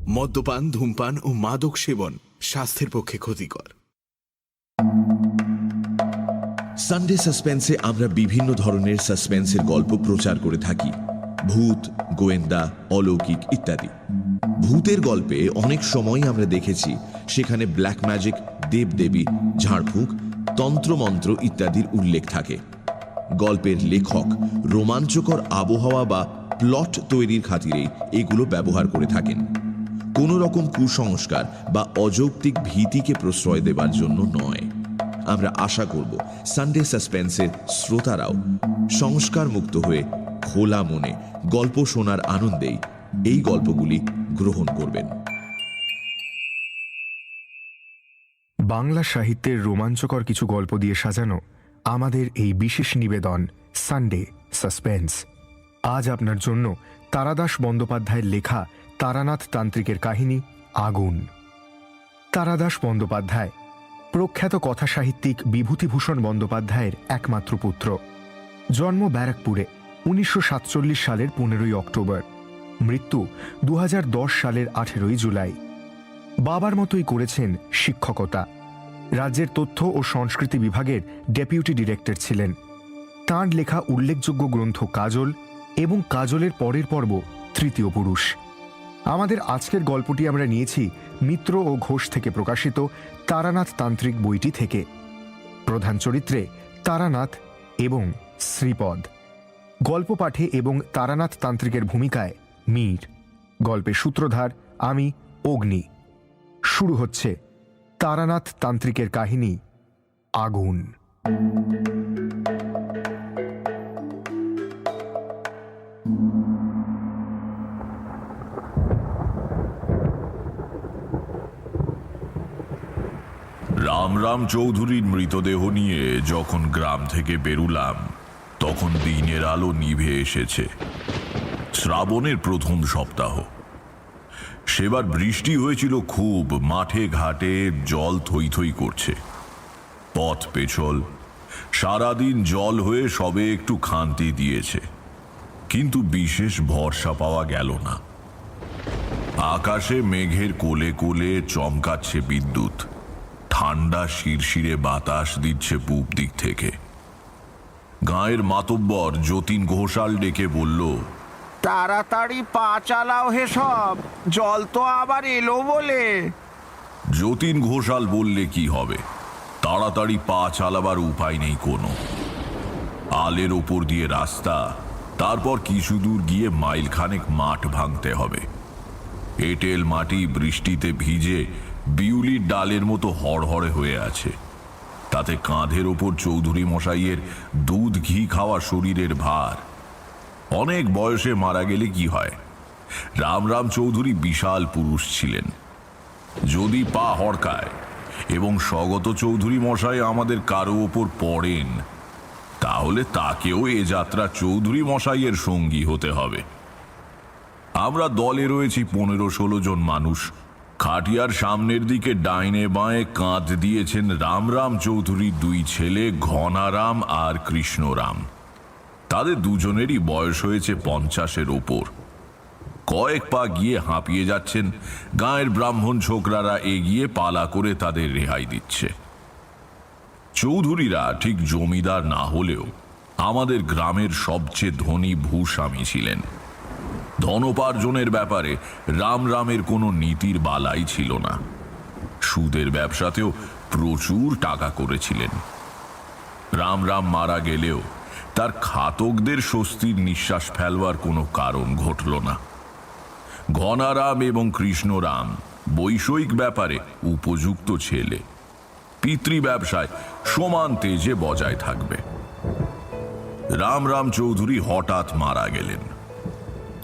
মদ্যপান, ধূমপান ও মাদক সেবন স্বাস্থ্যের পক্ষে ক্ষতিকর। সানডে সাসপেন্সে আমরা বিভিন্ন ধরনের সাসপেন্সের গল্প প্রচার করে থাকি, ভূত, গোয়েন্দা, অলৌকিক ইত্যাদি। ভূতের গল্পে অনেক সময় আমরা দেখেছি সেখানে ব্ল্যাক ম্যাজিক, দেবদেবী, ঝাড়ফুঁক, তন্ত্রমন্ত্র ইত্যাদির উল্লেখ থাকে। গল্পের লেখক রোমাঞ্চকর আবহাওয়া বা প্লট তৈরির খাতিরেই এগুলো ব্যবহার করে থাকেন, কোনো রকম কুসংস্কার বা অযৌক্তিক ভীতিকে প্রশ্রয় দেবার জন্য নয়। আমরা আশা করব সানডে সাসপেন্সের শ্রোতারাও সংস্কার মুক্ত হয়ে খোলা মনে গল্প শোনার আনন্দেই এই গল্পগুলি গ্রহণ করবেন। বাংলা সাহিত্যের রোমাঞ্চকর কিছু গল্প দিয়ে সাজানো আমাদের এই বিশেষ নিবেদন সানডে সাসপেন্স। আজ আপনার জন্য তারাদাস বন্দ্যোপাধ্যায়ের লেখা তারানাথ তান্ত্রিকের কাহিনী আগুন। তারাদাস বন্দ্যোপাধ্যায় প্রখ্যাত কথাসাহিত্যিক বিভূতিভূষণ বন্দ্যোপাধ্যায়ের একমাত্র পুত্র। জন্ম ব্যারাকপুরে 1947 সালের 15ই অক্টোবর, মৃত্যু 2010 সালের 18ই জুলাই। বাবার মতোই করেছেন শিক্ষকতা। রাজ্যের তথ্য ও সংস্কৃতি বিভাগের ডেপুটি ডিরেক্টর ছিলেন। তাঁর লেখা উল্লেখযোগ্য গ্রন্থ কাজল এবং কাজলের পরের পর্ব তৃতীয় পুরুষ। আমাদের আজকের গল্পটি আমরা নিয়েছি মিত্র ও ঘোষ থেকে প্রকাশিত তারানাথ তান্ত্রিক বইটি থেকে। প্রধান চরিত্রে তারানাথ এবং শ্রীপদ। গল্প পাঠে এবং তারানাথ তান্ত্রিকের ভূমিকায় মীর। গল্পের সূত্রধার আমি, অগ্নি। শুরু হচ্ছে তারানাথ তান্ত্রিকের কাহিনী আগুন। রামরাম চৌধুরীর মৃতদেহ নিয়ে যখন গ্রাম থেকে বেরুলাম তখন দিনের আলো নিভে এসেছে। শ্রাবণের প্রথম সপ্তাহ। সেবার বৃষ্টি হয়েছিল খুব, মাঠে ঘাটে জল থই থই করছে। পথ পেছল, সারাদিন জল হয়ে সবে একটু খান্তি দিয়েছে, কিন্তু বিশেষ ভরসা পাওয়া গেল না। আকাশে মেঘের কোলে কোলে চমকাচ্ছে বিদ্যুৎ, ঠান্ডা শিরশিরে বাতাস দিচ্ছে পূব দিক থেকে। গাঁয়ের মাতব্বর যতীন ঘোষাল ডেকে বলল, তাড়াতাড়ি পা চালাও হে সব, জল তো আবার এলো বলে। যতীন ঘোষাল বললে কি হবে, তাড়াতাড়ি পা চালাবার উপায় নেই কোনো। আলের ওপর দিয়ে রাস্তা, তারপর কিছু দূর গিয়ে মাইলখানেক মাঠ ভাঙতে হবে। এঁটেল মাটি বৃষ্টিতে ভিজে বিউলির ডালের মতো হড়হড়ে হয়ে আছে। তাতে কাঁধের ওপর চৌধুরী মশাইয়ের দুধ ঘি খাওয়া শরীরের ভার। অনেক বয়সে মারা গেলে কি হয়, রামরাম চৌধুরী বিশাল পুরুষ ছিলেন। যদি পা হড়কায় এবং স্বগত চৌধুরী মশাই আমাদের কারো ওপর পড়েন, তাহলে তাকেও এ যাত্রা চৌধুরী মশাইয়ের সঙ্গী হতে হবে। আমরা দলে রয়েছি 15-16 জন মানুষ। খাটিয়ার সামনের দিকে ডাইনে বাঁয়ে কাঁধ দিয়েছেন রামরাম চৌধুরীর দুই ছেলে ঘনারাম আর কৃষ্ণরাম। তাদের দুজনেরই বয়স হয়েছে 50-এর ওপর। কয়েক পা গিয়ে হাঁপিয়ে যাচ্ছেন। গাঁয়ের ব্রাহ্মণ ছোকরারা এগিয়ে পালা করে তাদের রেহাই দিচ্ছে। চৌধুরীরা ঠিক জমিদার না হলেও আমাদের গ্রামের সবচেয়ে ধনী ভূস্বামী ছিলেন। ধনোপার্জনের ব্যাপারে রামরামের কোনো নীতির বালাই ছিল না। সুদের ব্যবসাতেও প্রচুর টাকা করেছিলেন। রামরাম মারা গেলেও তার খাতকদের স্বস্তির নিঃশ্বাস ফেলবার কোনো কারণ ঘটল না। ঘনারাম এবং কৃষ্ণরাম বৈষয়িক ব্যাপারে উপযুক্ত ছেলে, পিতৃ ব্যবসায় সমান তেজে বজায় থাকবে। রামরাম চৌধুরী হঠাৎ মারা গেলেন।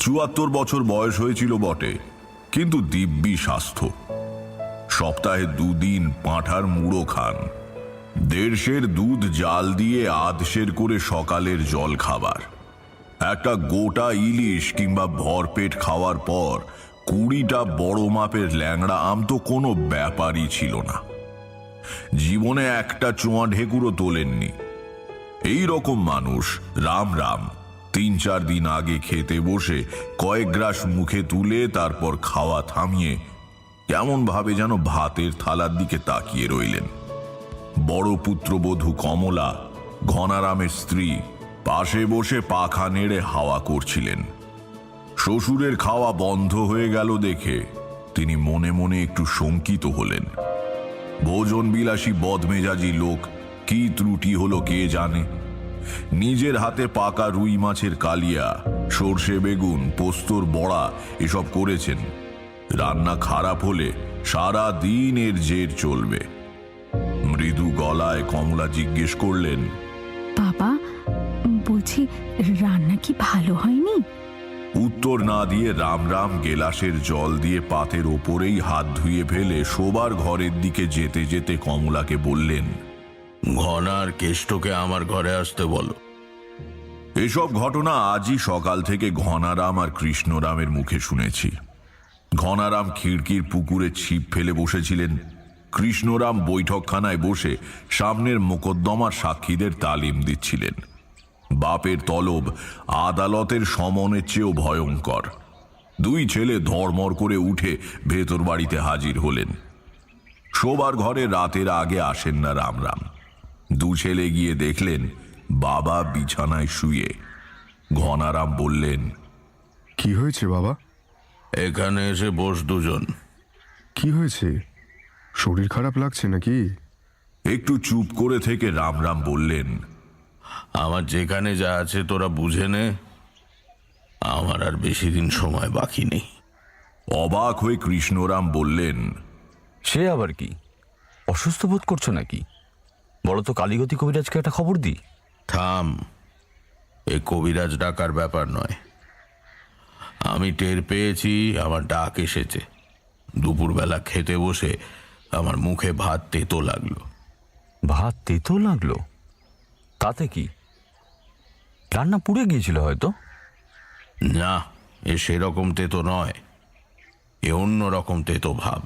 74 বছর বয়স হয়েছিল বটে, কিন্তু দিব্যি স্বাস্থ্য। সপ্তাহে 2 দিন পাঁঠার মুড়ো খান। 1.5 সের দুধ জাল দিয়ে 1/2 সের করে সকালের জল খাবার। একটা গোটা ইলিশ কিংবা ভরপেট খাওয়ার পর 20টা বড় মাপের ল্যাংড়া আম তো কোনো ব্যাপারই ছিল না। জীবনে একটা চোঁয়া ঢেকুরও তোলেননি। এই রকম মানুষ রামরাম 3-4 দিন আগে খেতে বসে কয়েক গ্রাস মুখে তুলে তারপর খাওয়া থামিয়ে কেমন ভাবে যেন ভাতের থালার দিকে তাকিয়ে রইলেন। বড় পুত্রবধূ কমলা, ঘনারামের স্ত্রী, পাশে বসে পাখা নেড়ে হাওয়া করছিলেন। শ্বশুরের খাওয়া বন্ধ হয়ে গেল দেখে তিনি মনে মনে একটু শঙ্কিত হলেন। ভোজন বিলাসী বদমেজাজি লোক, কি ত্রুটি হলো কে জানে। নিজের হাতে পাকা রুই মাছের কালিয়া, সর্ষে বেগুন, পোস্তর বড়া এসব করেছেন। রান্না খারাপ হলে সারা দিন এর জের চলবে। মৃদু গলায় কমলা জিজ্ঞেস করলেন, বাবা, বলছি রান্না কি ভালো হয়নি? উত্তর না দিয়ে রামরাম গেলাসের জল দিয়ে পাতের ওপরেই হাত ধুয়ে ফেলে শোবার ঘরের দিকে যেতে যেতে কমলাকে বললেন, ঘনার কেষ্টকে আমার ঘরে আসতে বলো। এসব ঘটনা আজই সকাল থেকে ঘনারাম আর কৃষ্ণরামের মুখে শুনেছি। ঘনারাম খিড়কির পুকুরে ছিপ ফেলে বসেছিলেন। কৃষ্ণরাম বৈঠকখানায় বসে সামনের মোকদ্দমার সাক্ষীদের তালিম দিচ্ছিলেন। বাপের তলব আদালতের সমনের চেয়েও ভয়ঙ্কর। দুই ছেলে ধর্মর করে উঠে ভেতর বাড়িতে হাজির হলেন। শোবার ঘরে রাতের আগে আসেন না রামরাম। দু ছেলে গিয়ে দেখলেন বাবা বিছানায় শুয়ে। ঘনারাম বললেন, কি হয়েছে বাবা? এখানে এসে বস দুজন। কি হয়েছে? শরীর খারাপ লাগছে নাকি? একটু চুপ করে থেকে রামরাম বললেন, আমার যেখানে যা আছে তোরা বুঝে নে, আমার আর বেশি দিন সময় বাকি নেই। অবাক হয়ে কৃষ্ণরাম বললেন, সে আবার কি? অসুস্থ বোধ করছো নাকি? বলো তো, কালীগতি কবিরাজকে একটা খবর দিই। থাম, এ কবিরাজ ডাকার ব্যাপার নয়। আমি টের পেয়েছি আমার ডাক এসেছে। দুপুরবেলা খেতে বসে আমার মুখে ভাত তেতো লাগলো। ভাত তেতো লাগলো? তাতে কি? রান্না পুড়ে গিয়েছিল হয়তো। না, এ সেরকম তেতো নয়, এ অন্য রকম তেতো ভাব।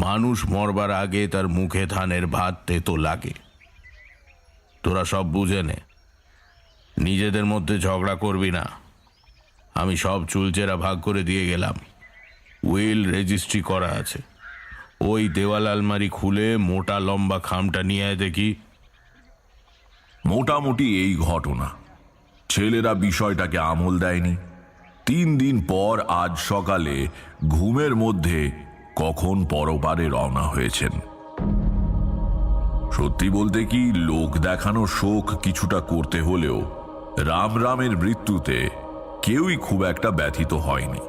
মানুষ মরবার আগে তার মুখে ধানের ভাত তেতো লাগে। তোরা সব বুঝে নে, নিজেদের মধ্যে ঝগড়া করবি না। আমি সব চুলচেরা ভাগ করে দিয়ে গেলাম। উইল রেজিস্ট্রি করা আছে। ওই দেওয়াল আলমারি খুলে মোটা লম্বা খামটা নিয়ে আয় দেখি। মোটামুটি এই ঘটনা। ছেলেরা বিষয়টাকে আমল দেয়নি। 3 দিন পর আজ সকালে ঘুমের মধ্যে কখন পরপারে রওনা হয়েছেন। সত্যি বলতে কি, লোক দেখানো শোক কিছুটা করতে হলেও রামরামের মৃত্যুতে কেউই খুব একটা ব্যথিত হয়নি।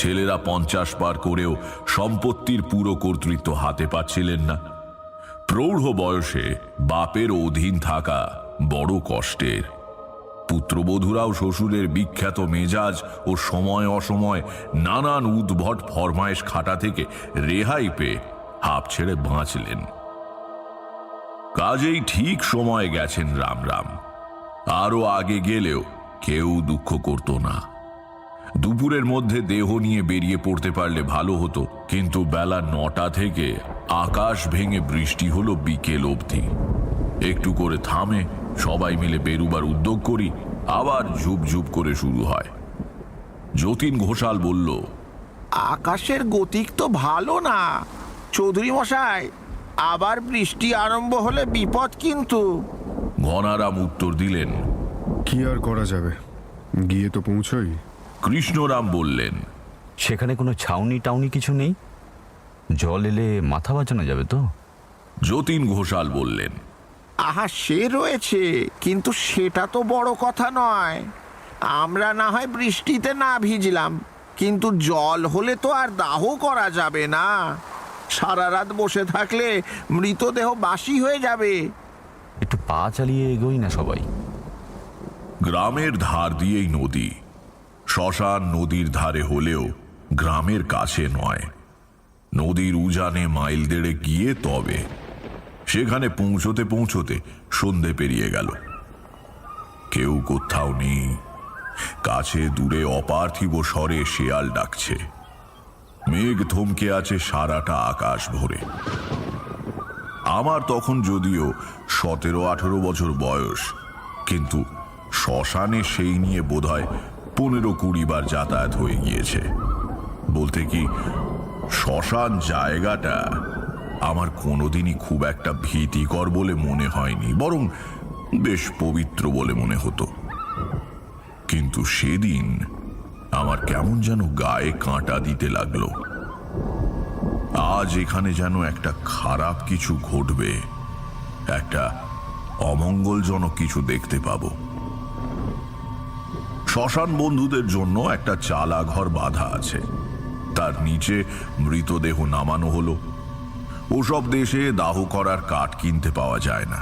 ছেলেরা 50 পার করেও সম্পত্তির পুরো কর্তৃত্ব হাতে পাচ্ছিলেন না। প্রৌঢ় বয়সে বাপের অধীন থাকা বড় কষ্টের। পুত্রবধূরাও শ্বশুরের বিখ্যাত মেজাজ ও সময় অসময় নানান উদ্ভট ফরমায়েশ খাটা থেকে রেহাই পেয়ে হাঁপ ছেড়ে বাঁচলেন। কাজেই ঠিক সময়ে গেছেন রামরাম। আরো আগে গেলেও কেউ দুঃখ করত না। দুপুরের মধ্যে দেহ নিয়ে বেরিয়ে পড়তে পারলে ভালো হতো, কিন্তু বেলা 9টা থেকে আকাশ ভেঙে বৃষ্টি হলো বিকেল অবধি। একটু করে থামে, সবাই মিলে বেরুবার উদ্যোগ করি, আবার ঝুপঝুপ করে শুরু হয়। যতীন ঘোষাল বলল, আকাশের গতিক তো ভালো না চৌধুরী মশাই, আবার বৃষ্টি আরম্ভ হলে বিপদ কিন্তু। ঘনারাম উত্তর দিলেন, কি আর করা যাবে, গিয়ে তো পৌঁছই। কৃষ্ণরাম বললেন, সেখানে কোনো ছাউনি টাউনি কিছু নেই? জল এলে মাথা বাঁচানো যাবে তো? যতীন ঘোষাল বললেন, আহা, সে রয়েছে, কিন্তু সেটা তো বড় কথা নয়। আমরা না হয় বৃষ্টিতে না ভিজলাম, কিন্তু জল হলে তো আর দাহ করা যাবে না। সারা রাত বসে থাকলে মৃতদেহ বাসি হয়ে যাবে। একটু পা চালিয়ে এগোই না সবাই। গ্রামের ধার দিয়েই নদী। শ্মশান নদীর ধারে হলেও গ্রামের কাছে নয়। নদীর উজানে মাইল 1.5 গিয়ে তবে সেখানে পৌঁছতে পৌঁছতে সন্ধে পেরিয়ে গেল। কেউ কোথাও নেই। কাছে দূরে অপার্থিব স্বরে শেয়াল ডাকছে। মেঘ থমকে আছে সারাটা আকাশ ভরে। আমার তখন যদিও 17-18 বছর বয়স, কিন্তু শ্মশানে সেই নিয়ে বোধহয় 15-20 বার যাতায়াত হয়ে গিয়েছে। বলতে কি, শ্মশান জায়গাটা আমার কোনোদিনই খুব একটা ভীতিকর বলে মনে হয়নি, বরং বেশ পবিত্র বলে মনে হতো। কিন্তু সেদিন আমার কেমন যেন গায়ে কাঁটা দিতে লাগলো। আজ এখানে যেন একটা খারাপ কিছু ঘটবে, একটা অমঙ্গলজনক কিছু দেখতে পাবো। শ্মশান বন্ধুদের জন্য একটা চালা ঘর বাঁধা আছে, তার নিচে মৃতদেহ নামানো হলো। ওসব দেশে দাহ করার কাঠ কিনতে পাওয়া যায় না।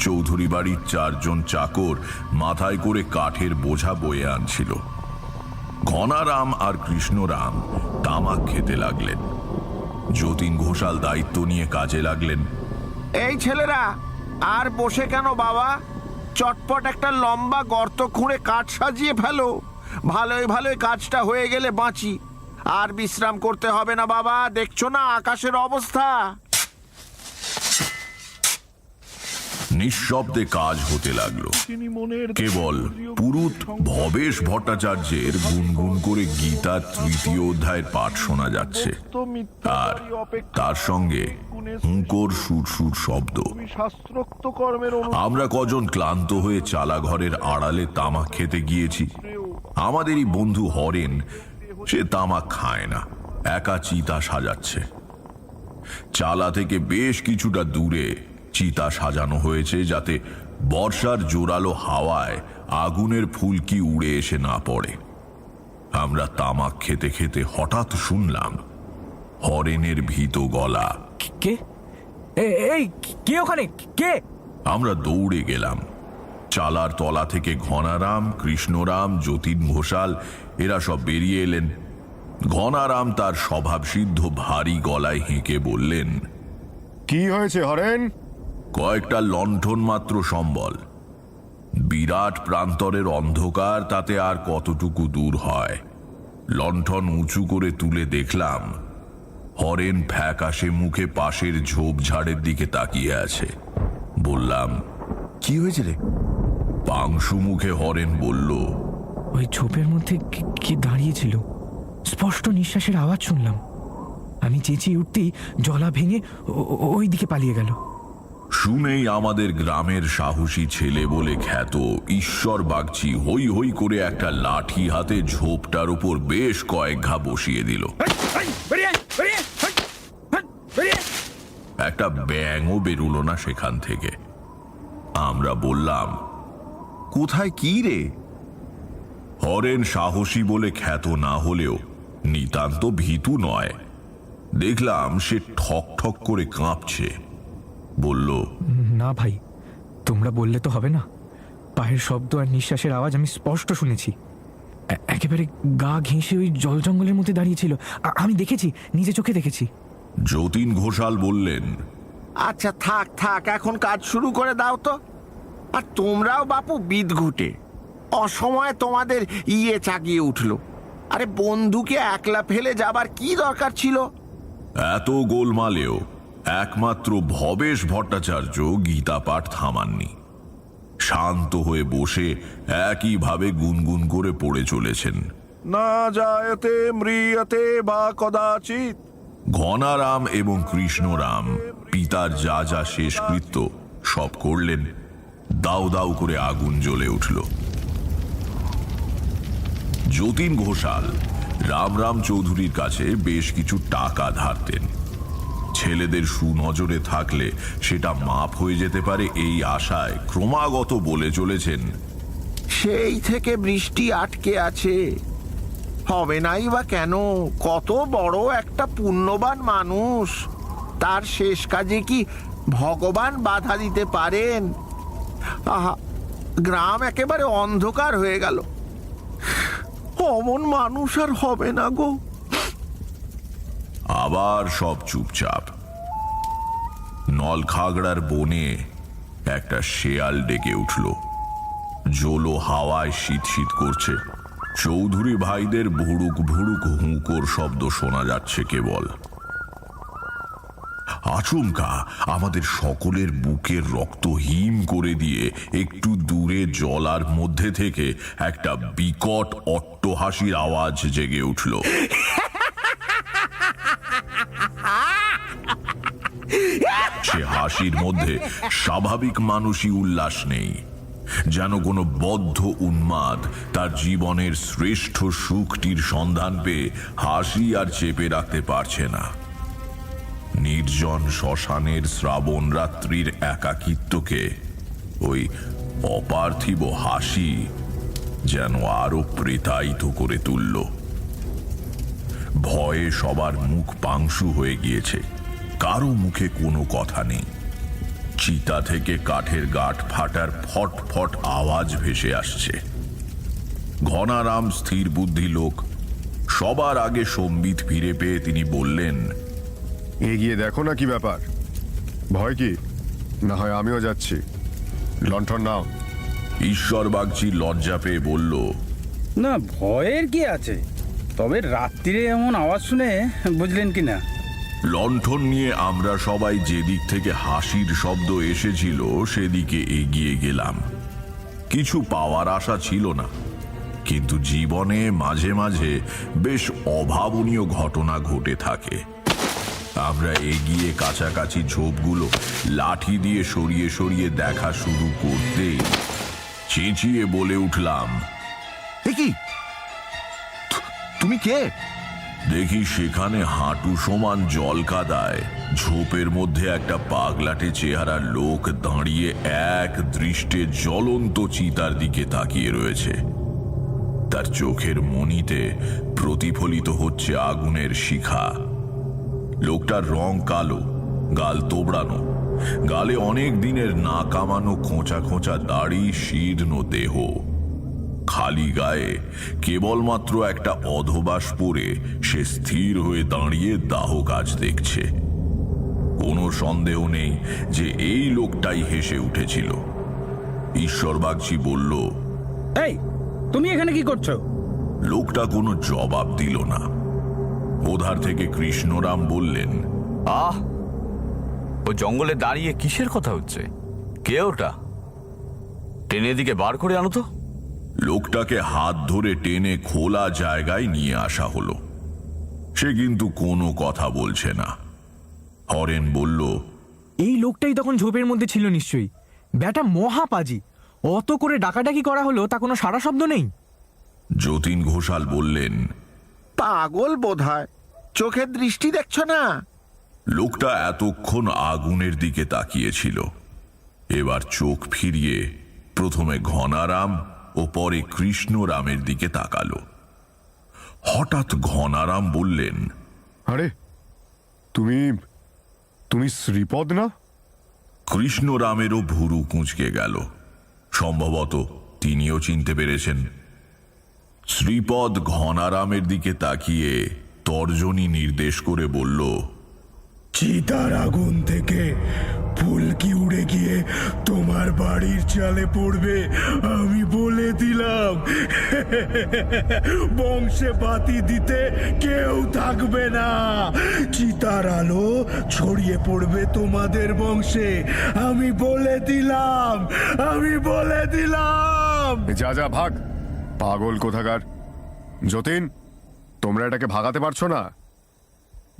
চৌধুরী বাড়ির 4 জন চাকর মাথায় করে কাঠের বোঝা বয়ে আনছিল। ঘনারাম আর কৃষ্ণরাম তামাক খেতে লাগলেন। যতীন ঘোষাল দায়িত্ব নিয়ে কাজে লাগলেন। এই ছেলেরা, আর বসে কেন বাবা? চটপট একটা লম্বা গর্ত খুঁড়ে কাঠ সাজিয়ে ফেলো। ভালোই ভালোই কাজটা হয়ে গেলে বাঁচি। আর বিশ্রাম করতে হবে না বাবা, দেখছো না আকাশের অবস্থা। নিঃশব্দে কাজ হতে লাগলো। কেবল পুরুত ভবেশ ভট্টাচার্যের গুনগুন করে গীতার 3য় অধ্যায়ের পাঠ শোনা যাচ্ছে, আর তার সঙ্গে হুঁকোর সুরসুর শব্দ। আমরা কজন ক্লান্ত হয়ে চালা ঘরের আড়ালে তামাক খেতে গিয়েছি। আমাদেরই বন্ধু হরেন, সে তামাক খায় না, একা চিতা সাজাচ্ছে। চালা থেকে বেশ কিছুটা দূরে চিতা সাজানো হয়েছে, যাতে বর্ষার জোরালো হাওয়ায় আগুনের ফুলকি উড়ে এসে না পড়ে। আমরা তামাক খেতে খেতে হঠাৎ শুনলাম হরেনের ভীত গলা। কে? এই কে ওখানে? কে? আমরা দৌড়ে গেলাম। চালার তলা থেকে ঘনারাম, কৃষ্ণরাম, যতীন ঘোষাল এরা সব বেরিয়ে এলেন। ঘনারাম তার স্বভাবসিদ্ধ ভারী গলায় হেঁকে বললেন, কি হয়েছে হরেন? কয়েকটা লণ্ঠন মাত্র সম্বল। বিরাট প্রান্তরের অন্ধকার, তাতে আর কতটুকু দূর হয়। লণ্ঠন উঁচু করে তুলে দেখলাম হরেন ফ্যাকাশে মুখে পাশের ঝোপঝাড়ের দিকে তাকিয়ে আছে। বললাম, কি হয়েছে রে? পাংশু মুখে হরেন বলল, ওই ঝোপের মধ্যে কে দাঁড়িয়েছিল, স্পষ্ট নিঃশ্বাসের আওয়াজ শুনলাম। আমি চেঁচিয়ে উঠতেই জলা ভেঙে ওই দিকে পালিয়ে গেল। শুনেই আমাদের গ্রামের সাহসী ছেলে বলে খ্যাত ঈশ্বর বাগচি হই হই করে একটা লাঠি হাতে ঝোপটার উপর বেশ কয়েক ঘা বসিয়ে দিল। একটা ব্যাঙও বেরুলো না সেখান থেকে। আমরা বললাম, কোথায় কি রে? হরেন সাহসী বলে খ্যাত না হলেও নিতান্ত ভীতু নয়। দেখলাম সে ঠক ঠক করে কাঁপছে। বলল, না ভাই, তোমরা বললে তো হবে না। পায়ের শব্দ আর নিঃশ্বাসের আওয়াজ আমি স্পষ্ট শুনেছি। একেবারে গা ঘেঁষে ওই জল জঙ্গলের মধ্যে দাঁড়িয়েছিল। আমি দেখেছি, নিজে চোখে দেখেছি। যতীন ঘোষাল বললেন, আচ্ছা থাক থাক, এখন কাজ শুরু করে দাও তো। আর তোমরাও বাপু বিদঘুটে, অসময়ে তোমাদের চাগিয়ে উঠলো। আরে বন্ধুকে একলা ফেলে যাবার কি দরকার ছিল? এত গোলমালেও একমাত্র ভবেশ ভট্টাচার্য গীতা পাঠ থামাননি। শান্ত হয়ে বসে একইভাবে গুনগুন করে পড়ে চলেছেন। না যায়তে মৃয়তে বা কদাচিৎ। ঘনারাম এবং কৃষ্ণরাম পিতার যা যা শেষকৃত্য সব করলেন। দাউ দাউ করে আগুন জ্বলে উঠল। যতীন ঘোষাল রামরাম চৌধুরীর কাছে বেশ কিছু টাকা ধারতেন। ছেলেদের সুনজরে থাকলে সেটা মাপ হয়ে যেতে পারে এই আশায় ক্রমাগত বলে চলেছেন, সেই থেকে বৃষ্টি আটকে আছে, হবে নাই বা কেন? কত বড় একটা পুণ্যবান মানুষ, তার শেষ কাজে কি ভগবান বাধা দিতে পারেন? আহা, গ্রাম একেবারে অন্ধকার হয়ে গেল। অমন মানুষ আর হবে না গো। আবার সব চুপচাপ। নলখাগড়ার বনে একটা শেয়াল ডেকে উঠল। জোলো হাওয়ায় শীত শীত করছে। চৌধুরী ভাইদের ভুড়ুক ভুড়ুক হুঁকোর শব্দ শোনা যাচ্ছে কেবল। আচমকা আমাদের সকলের বুকের রক্ত হিম করে দিয়ে একটু দূরে জলার মধ্যে থেকে একটা বিকট অট্টহাসির আওয়াজ জেগে উঠল। সে হাসির মধ্যে স্বাভাবিক মানুষই উল্লাস নেই, যেন কোনো বদ্ধ উন্মাদ তার জীবনের শ্রেষ্ঠ সুখটির সন্ধান পেয়ে হাসি আর চেপে রাখতে পারছে না। নির্জন শ্মশানের শ্রাবণ রাত্রির একাকিত্বকে ওই অপার্থিব হাসি যেন আরো প্রেতায়িত করে তুলল। ভয়ে সবার মুখ পাংশু হয়ে গিয়েছে, কারো মুখে কোনো কথা নেই। চিতা থেকে কাঠের গাঁট ফাটার ফট ফট আওয়াজ ভেসে আসছে। ঘনারাম স্থির বুদ্ধি লোক, সবার আগে সম্বিত ফিরে পেয়ে তিনি বললেন, এগিয়ে দেখো না কি ব্যাপার, ভয় কি? না হয় আমিও যাচ্ছি, লণ্ঠন নাও। ঈশ্বর বাগচি লজ্জা পেয়ে বলল, না, ভয়ের কি আছে, তবে রাত্রিরে এমন আওয়াজ শুনে বুঝলেন কি না? লণ্ঠন নিয়ে আমরা সবাই যেদিক থেকে হাসির শব্দ এসেছিল সেদিকে এগিয়ে গেলাম। কিছু পাওয়ার আশা ছিল না, কিন্তু জীবনে মাঝে মাঝে বেশ অভাবনীয় ঘটনা ঘটে থাকে। আমরা এগিয়ে কাছাকাছি ঝোপগুলো লাঠি দিয়ে সরিয়ে সরিয়ে দেখা শুরু করতেই চেঁচিয়ে বলে উঠলাম, এ কি, তুমি কে? দেখি সেখানে হাঁটু সমান জল কাদায় ঝোপের মধ্যে একটা পাগলাটে চেহারার লোক দাঁড়িয়ে এক দৃষ্টে জ্বলন্ত চিতার দিকে তাকিয়ে রয়েছে। তার চোখের মণিতে প্রতিফলিত হচ্ছে আগুনের শিখা। লোকটার রং কালো, গাল তোবড়ানো, গালে অনেক দিনের না কামানো খোঁচা খোঁচা দাড়ি, শীর্ণ দেহ। খালি গায়ে কেবলমাত্র একটা অধবাস পরে সে স্থির হয়ে দাঁড়িয়ে দাহ কাজ দেখছে। কোনো সন্দেহ নেই যে এই লোকটাই হেসে উঠেছিল। ঈশ্বর বাগচি বলল, এই, তুমি এখানে কি করছো? লোকটা কোনো জবাব দিল না। ওধার থেকে কৃষ্ণরাম বললেন, আহ, ও জঙ্গলে দাঁড়িয়ে কিসের কথা হচ্ছে? কে ওটা? টেনে দিকে বার করে আনো তো। লোকটাকে হাত ধরে টেনে খোলা জায়গায় নিয়ে আসা হলো। সে কিন্তু কোনো কথা বলছে না। হরেন বলল, এই লোকটাই তখন ঝোপের মধ্যে ছিল নিশ্চয়ই। ব্যাটা মহাপাজি, অত করে ডাকাডাকি করা হলো, তা কোনো সারা শব্দ নেই। যতীন ঘোষাল বললেন, পাগল বোধহয়, চোখের দৃষ্টি দেখছো না? লোকটা এতক্ষণ আগুনের দিকে তাকিয়েছিল, এবার চোখ ফিরিয়ে প্রথমে ঘনারাম ও পরে কৃষ্ণরামের দিকে তাকালো। হঠাৎ ঘনারাম বললেন, আরে তুমি শ্রীপদ না? কৃষ্ণরামেরও ভুরু কুঁচকে গেল। সম্ভবত তিনিও চিনতে পেরেছেন। শ্রীপদ ঘনারামের দিকে তাকিয়ে তর্জনী নির্দেশ করে বলল, চিতার আগুন থেকে ফুলকি উড়ে গিয়ে তোমার বাড়ির চালে পড়বে, আমি বলে দিলাম। বংশে বাতি দিতে কেউ থাকবে না। চিতার আলো ছড়িয়ে পড়বে তোমাদের বংশে, আমি বলে দিলাম, আমি বলে দিলাম। যা যা ভাগ, পাগল কোথাকার। যতীন, তোমরা এটাকে ভাগাতে পারছো না?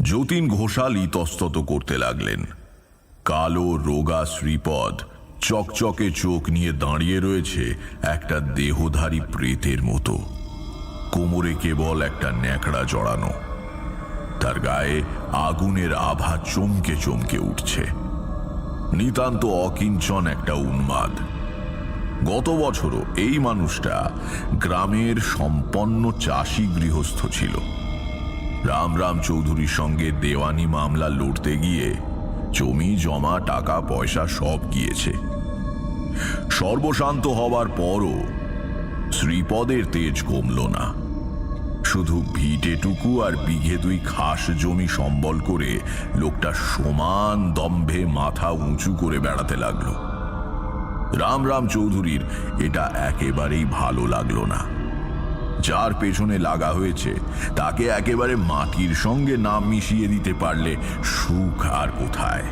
যতীন ঘোষাল ইতস্তত করতে লাগলেন। কালো রোগা শ্রীপদ চকচকে চোখ নিয়ে দাঁড়িয়ে রয়েছে একটা দেহধারী প্রেতের মতো। কোমরে কেবল একটা ন্যাকড়া জড়ানো। তার গায়ে আগুনের আভা চমকে চমকে উঠছে। নিতান্ত অকিঞ্চন একটা উন্মাদ। গত বছরও এই মানুষটা গ্রামের সম্পন্ন চাষি গৃহস্থ ছিল। রামরাম চৌধুরীর সঙ্গে দেওয়ানি মামলা লড়তে গিয়ে জমি জমা টাকা পয়সা সব গিয়েছে। সর্বশান্ত হবার পরও শ্রীপদের তেজ কমল না। শুধু ভিটেটুকু আর বিঘে দুই খাস জমি সম্বল করে লোকটা সমান দম্ভে মাথা উঁচু করে বেড়াতে লাগলো। রামরাম চৌধুরীর এটা একেবারেই ভালো লাগলো না। যার পেছনে লাগা হয়েছে তাকে একেবারে মাটির সঙ্গে নাম মিশিয়ে দিতে পারলে সুখ আর কোথায়।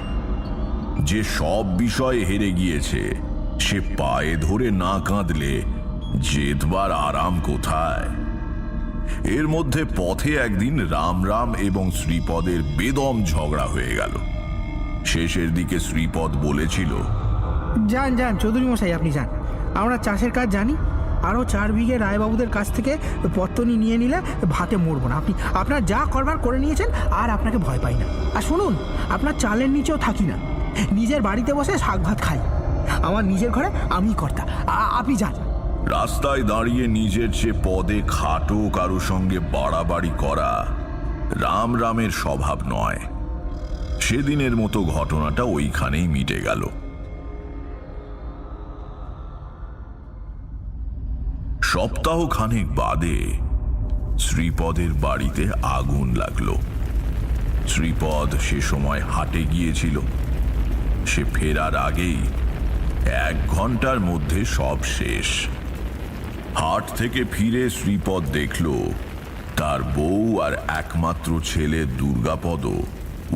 যে সব বিষয়ে হেরে গিয়েছে সে পায়ে ধরে না কাঁদলে জেতবার আরাম কোথায়। এর মধ্যে পথে একদিন রাম এবং শ্রীপদের বেদম ঝগড়া হয়ে গেল। শেষের দিকে শ্রীপদ বলেছিল, যান যান চৌধুরী মশাই, আপনি যান, আমরা চাষের কাজ জানি। আরও 4 বিঘে রায়বাবুদের কাছ থেকে পত্তনি নিয়ে নিলে ভাতে মরবো না। আপনি আপনার যা করবার করে নিয়েছেন, আর আপনাকে ভয় পাই না। আর শুনুন, আপনার চালের নিচেও থাকি না, নিজের বাড়িতে বসে শাক ভাত খাই। আমার নিজের ঘরে আমি কর্তা, আপনি যান। রাস্তায় দাঁড়িয়ে নিজের চেয়ে পদে খাটো কারো সঙ্গে বাড়াবাড়ি করা রামের স্বভাব নয়। সেদিনের মতো ঘটনাটা ওইখানেই মিটে গেল। সপ্তাহ খানেক বাদে শ্রীপদের বাড়িতে আগুন লাগলো। শ্রীপদ সে সময় হাটে গিয়েছিল। সে ফেরার আগেই 1 ঘন্টার মধ্যে সব শেষ। হাট থেকে ফিরে শ্রীপদ দেখল তার বউ আর একমাত্র ছেলে দুর্গাপদ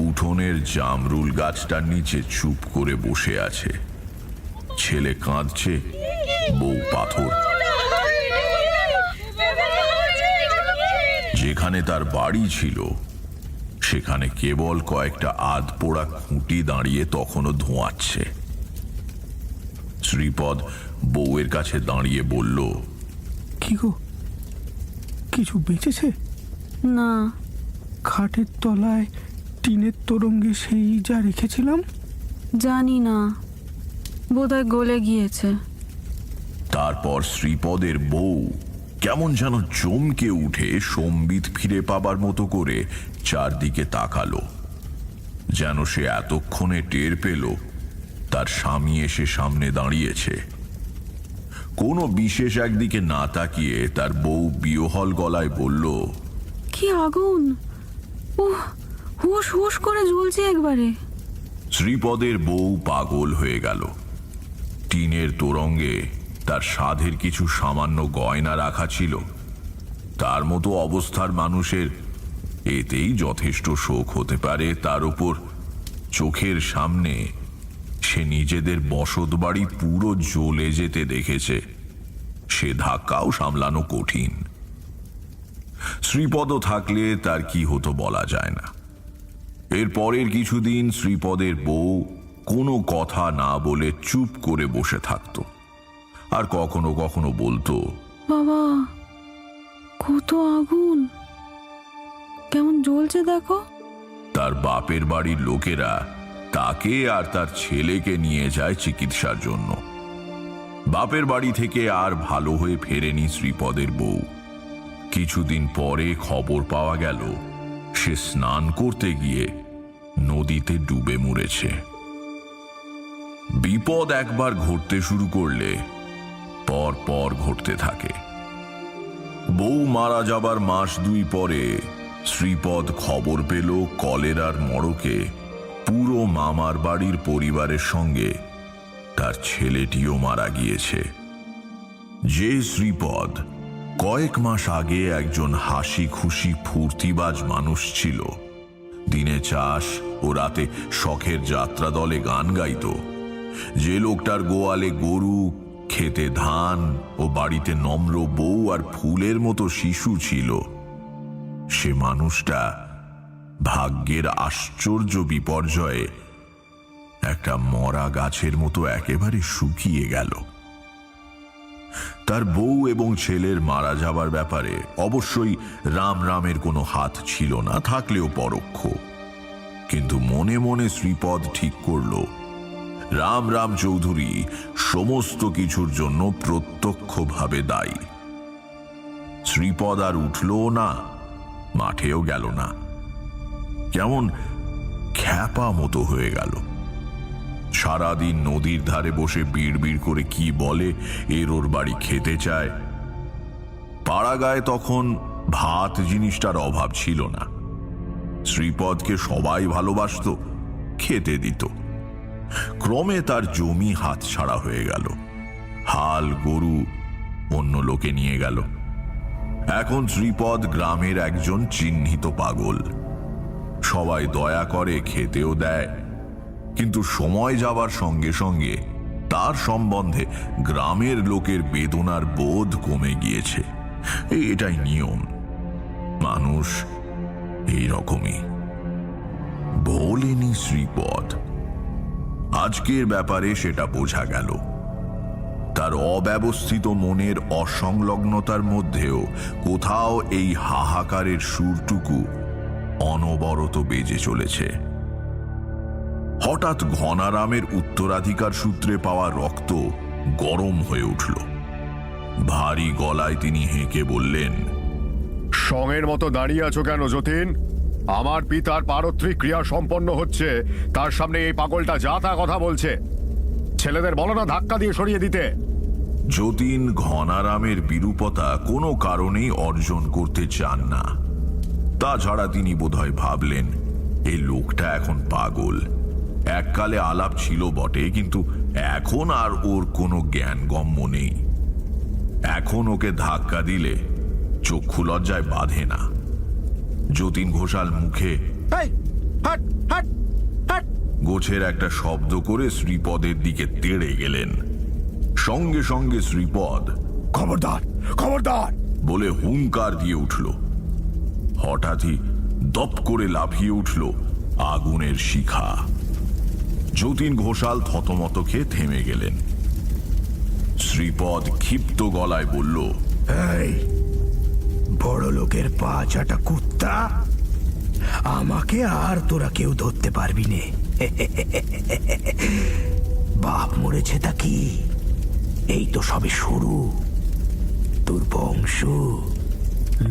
উঠোনের জামরুল গাছটার নিচে চুপ করে বসে আছে। ছেলে কাঁদছে, বউ পাথর। যেখানে তার বাড়ি ছিল সেখানে কেবল কয়েকটা আধপোড়া খুঁটি দাঁড়িয়ে তখনও ধোঁয়াচ্ছে। শ্রীপদ বউয়ের কাছে দাঁড়িয়ে বলল, কি গো, কিছু বেঁচেছে? না। খাটের তলায় টিনের তোরঙ্গে সেই যা রেখেছিলাম? জানি না, বোধহয় গলে গিয়েছে। তারপর শ্রীপদের বউ কেমন যেন চমকে উঠে সম্বিত ফিরে পাবার মতো করে চারদিকে তাকালো, যেন সে এতক্ষণে টের পেল তার স্বামী এসে সামনে দাঁড়িয়েছে। কোনো বিশেষ একদিকে না তাকিয়ে তার বউ বিহ্বল গলায় বলল, কি আগুন! ওহ, হুশ হুশ করে জ্বলছে একবারে। শ্রীপদের বউ পাগল হয়ে গেল। টিনের তোরঙ্গে তার সাধের কিছু সামান্য গয়না রাখা ছিল। তার মতো অবস্থার মানুষের এতেই যথেষ্ট শোক হতে পারে। তার উপর চোখের সামনে সে নিজেদের বসত বাড়ি পুরো জ্বলে যেতে দেখেছে। সে ধাক্কাও সামলানো কঠিন। শ্রীপদ থাকলে তার কি হতো বলা যায় না। এর পরের কিছুদিন শ্রীপদের বউ কোনো কথা না বলে চুপ করে বসে থাকত, আর কখনো কখনো বলতো, বাবা, কত আগুন, কেমন জ্বলছে দেখো। তার বাপের বাড়ির লোকেরা তাকে আর তার ছেলেকে নিয়ে যায় চিকিৎসার জন্য। বাপের বাড়ি থেকে আর ভালো হয়ে ফেরেনি শ্রীপদের বউ। কিছুদিন পরে খবর পাওয়া গেল সে স্নান করতে গিয়ে নদীতে ডুবে মরেছে। বিপদ একবার ঘটতে শুরু করলে পর পর ঘটতে থাকে। বউ মারা যাবার মাস 2 পরে শ্রীপদ খবর পেল কলেরার মড়কে পুরো মামার বাড়ির পরিবারের সঙ্গে তার ছেলেটিও মারা গিয়েছে। যে শ্রীপদ কয়েক মাস আগে একজন হাসি খুশি ফুর্তিবাজ মানুষ ছিল, দিনে চাষ ও রাতে শখের যাত্রা দলে গান গাইত, যে লোকটার গোয়ালে গরু, খেতে ধান ও বাড়িতে নম্র বউ আর ফুলের মতো শিশু ছিল, সে মানুষটা ভাগ্যের আশ্চর্য বিপর্যয়ে একটা মরা গাছের মতো একেবারে শুকিয়ে গেল। তার বউ এবং ছেলের মারা যাবার ব্যাপারে অবশ্যই রামের কোনো হাত ছিল না, থাকলেও পরোক্ষ। কিন্তু মনে মনে শ্রীপদ ঠিক করল রাম চৌধুরী সমস্ত কিছুর জন্য প্রত্যক্ষভাবে দায়ী। শ্রীপদ আর উঠলও না, মাঠেও গেল না, কেমন খ্যাপা মতো হয়ে গেল। সারাদিন নদীর ধারে বসে বিড় করে কি বলে এর ওর বাড়ি খেতে চায়। পাড়াগায় তখন ভাত জিনিসটার অভাব ছিল না। শ্রীপদকে সবাই ভালোবাসত, খেতে দিত। ক্রমে তার জমি হাতছাড়া হয়ে গেল, হাল গরু অন্য লোকে নিয়ে গেল। এখন শ্রীপদ গ্রামের একজন চিহ্নিত পাগল। সবাই দয়া করে, খেতেও দেয়, কিন্তু সময় যাবার সঙ্গে সঙ্গে তার সম্বন্ধে গ্রামের লোকের বেদনার বোধ কমে গিয়েছে। এটাই নিয়ম, মানুষ এই রকমই। ভোলেনি শ্রীপদ। আজকের ব্যাপারে সেটা বোঝা গেল। তার অব্যবস্থিত মনের অসংলগ্নতার মধ্যেও কোথাও এই হাহাকারের সুরটুকু অনবরত বেজে চলেছে। হঠাৎ ঘনারামের উত্তরাধিকার সূত্রে পাওয়া রক্ত গরম হয়ে উঠল। ভারী গলায় তিনি হেঁকে বললেন, সঙের মতো দাঁড়িয়ে আছো কেন যতীন? আমার পিতার পারত্রিক ক্রিয়া সম্পন্ন হচ্ছে, তার সামনে এই পাগলটা যা তা কথা বলছে। ছেলেদের বলো না ধাক্কা দিয়ে সরিয়ে দিতে। যতীন ঘনারামের বিরূপতা কোনো কারণেই অর্জন করতে চান না। তাছাড়া তিনি বোধহয় ভাবলেন এই লোকটা এখন পাগল। এককালে আলাপ ছিল বটে, কিন্তু এখন আর ওর কোনো জ্ঞানগম্য নেই। এখন ওকে ধাক্কা দিলে চক্ষু লজ্জায় বাঁধে না। যতীন ঘোষাল মুখে গোছের একটা শব্দ করে শ্রীপদের দিকে তেড়ে গেলেন। সঙ্গে সঙ্গে শ্রীপদ খবরদার, খবরদার বলে হুঙ্কার দিয়ে উঠল। হঠাৎই দপ করে লাফিয়ে উঠল আগুনের শিখা। যতীন ঘোষাল থতমত খেয়ে থেমে গেলেন। শ্রীপদ ক্ষিপ্ত গলায় বলল, এই বড় লোকের পা চাটা কুত্তা, আমাকে আর তোরা কেউ ধরতে পারবি নে। বাপ মরেছে তা কি, এই তো সবে শুরু। তোর বংশ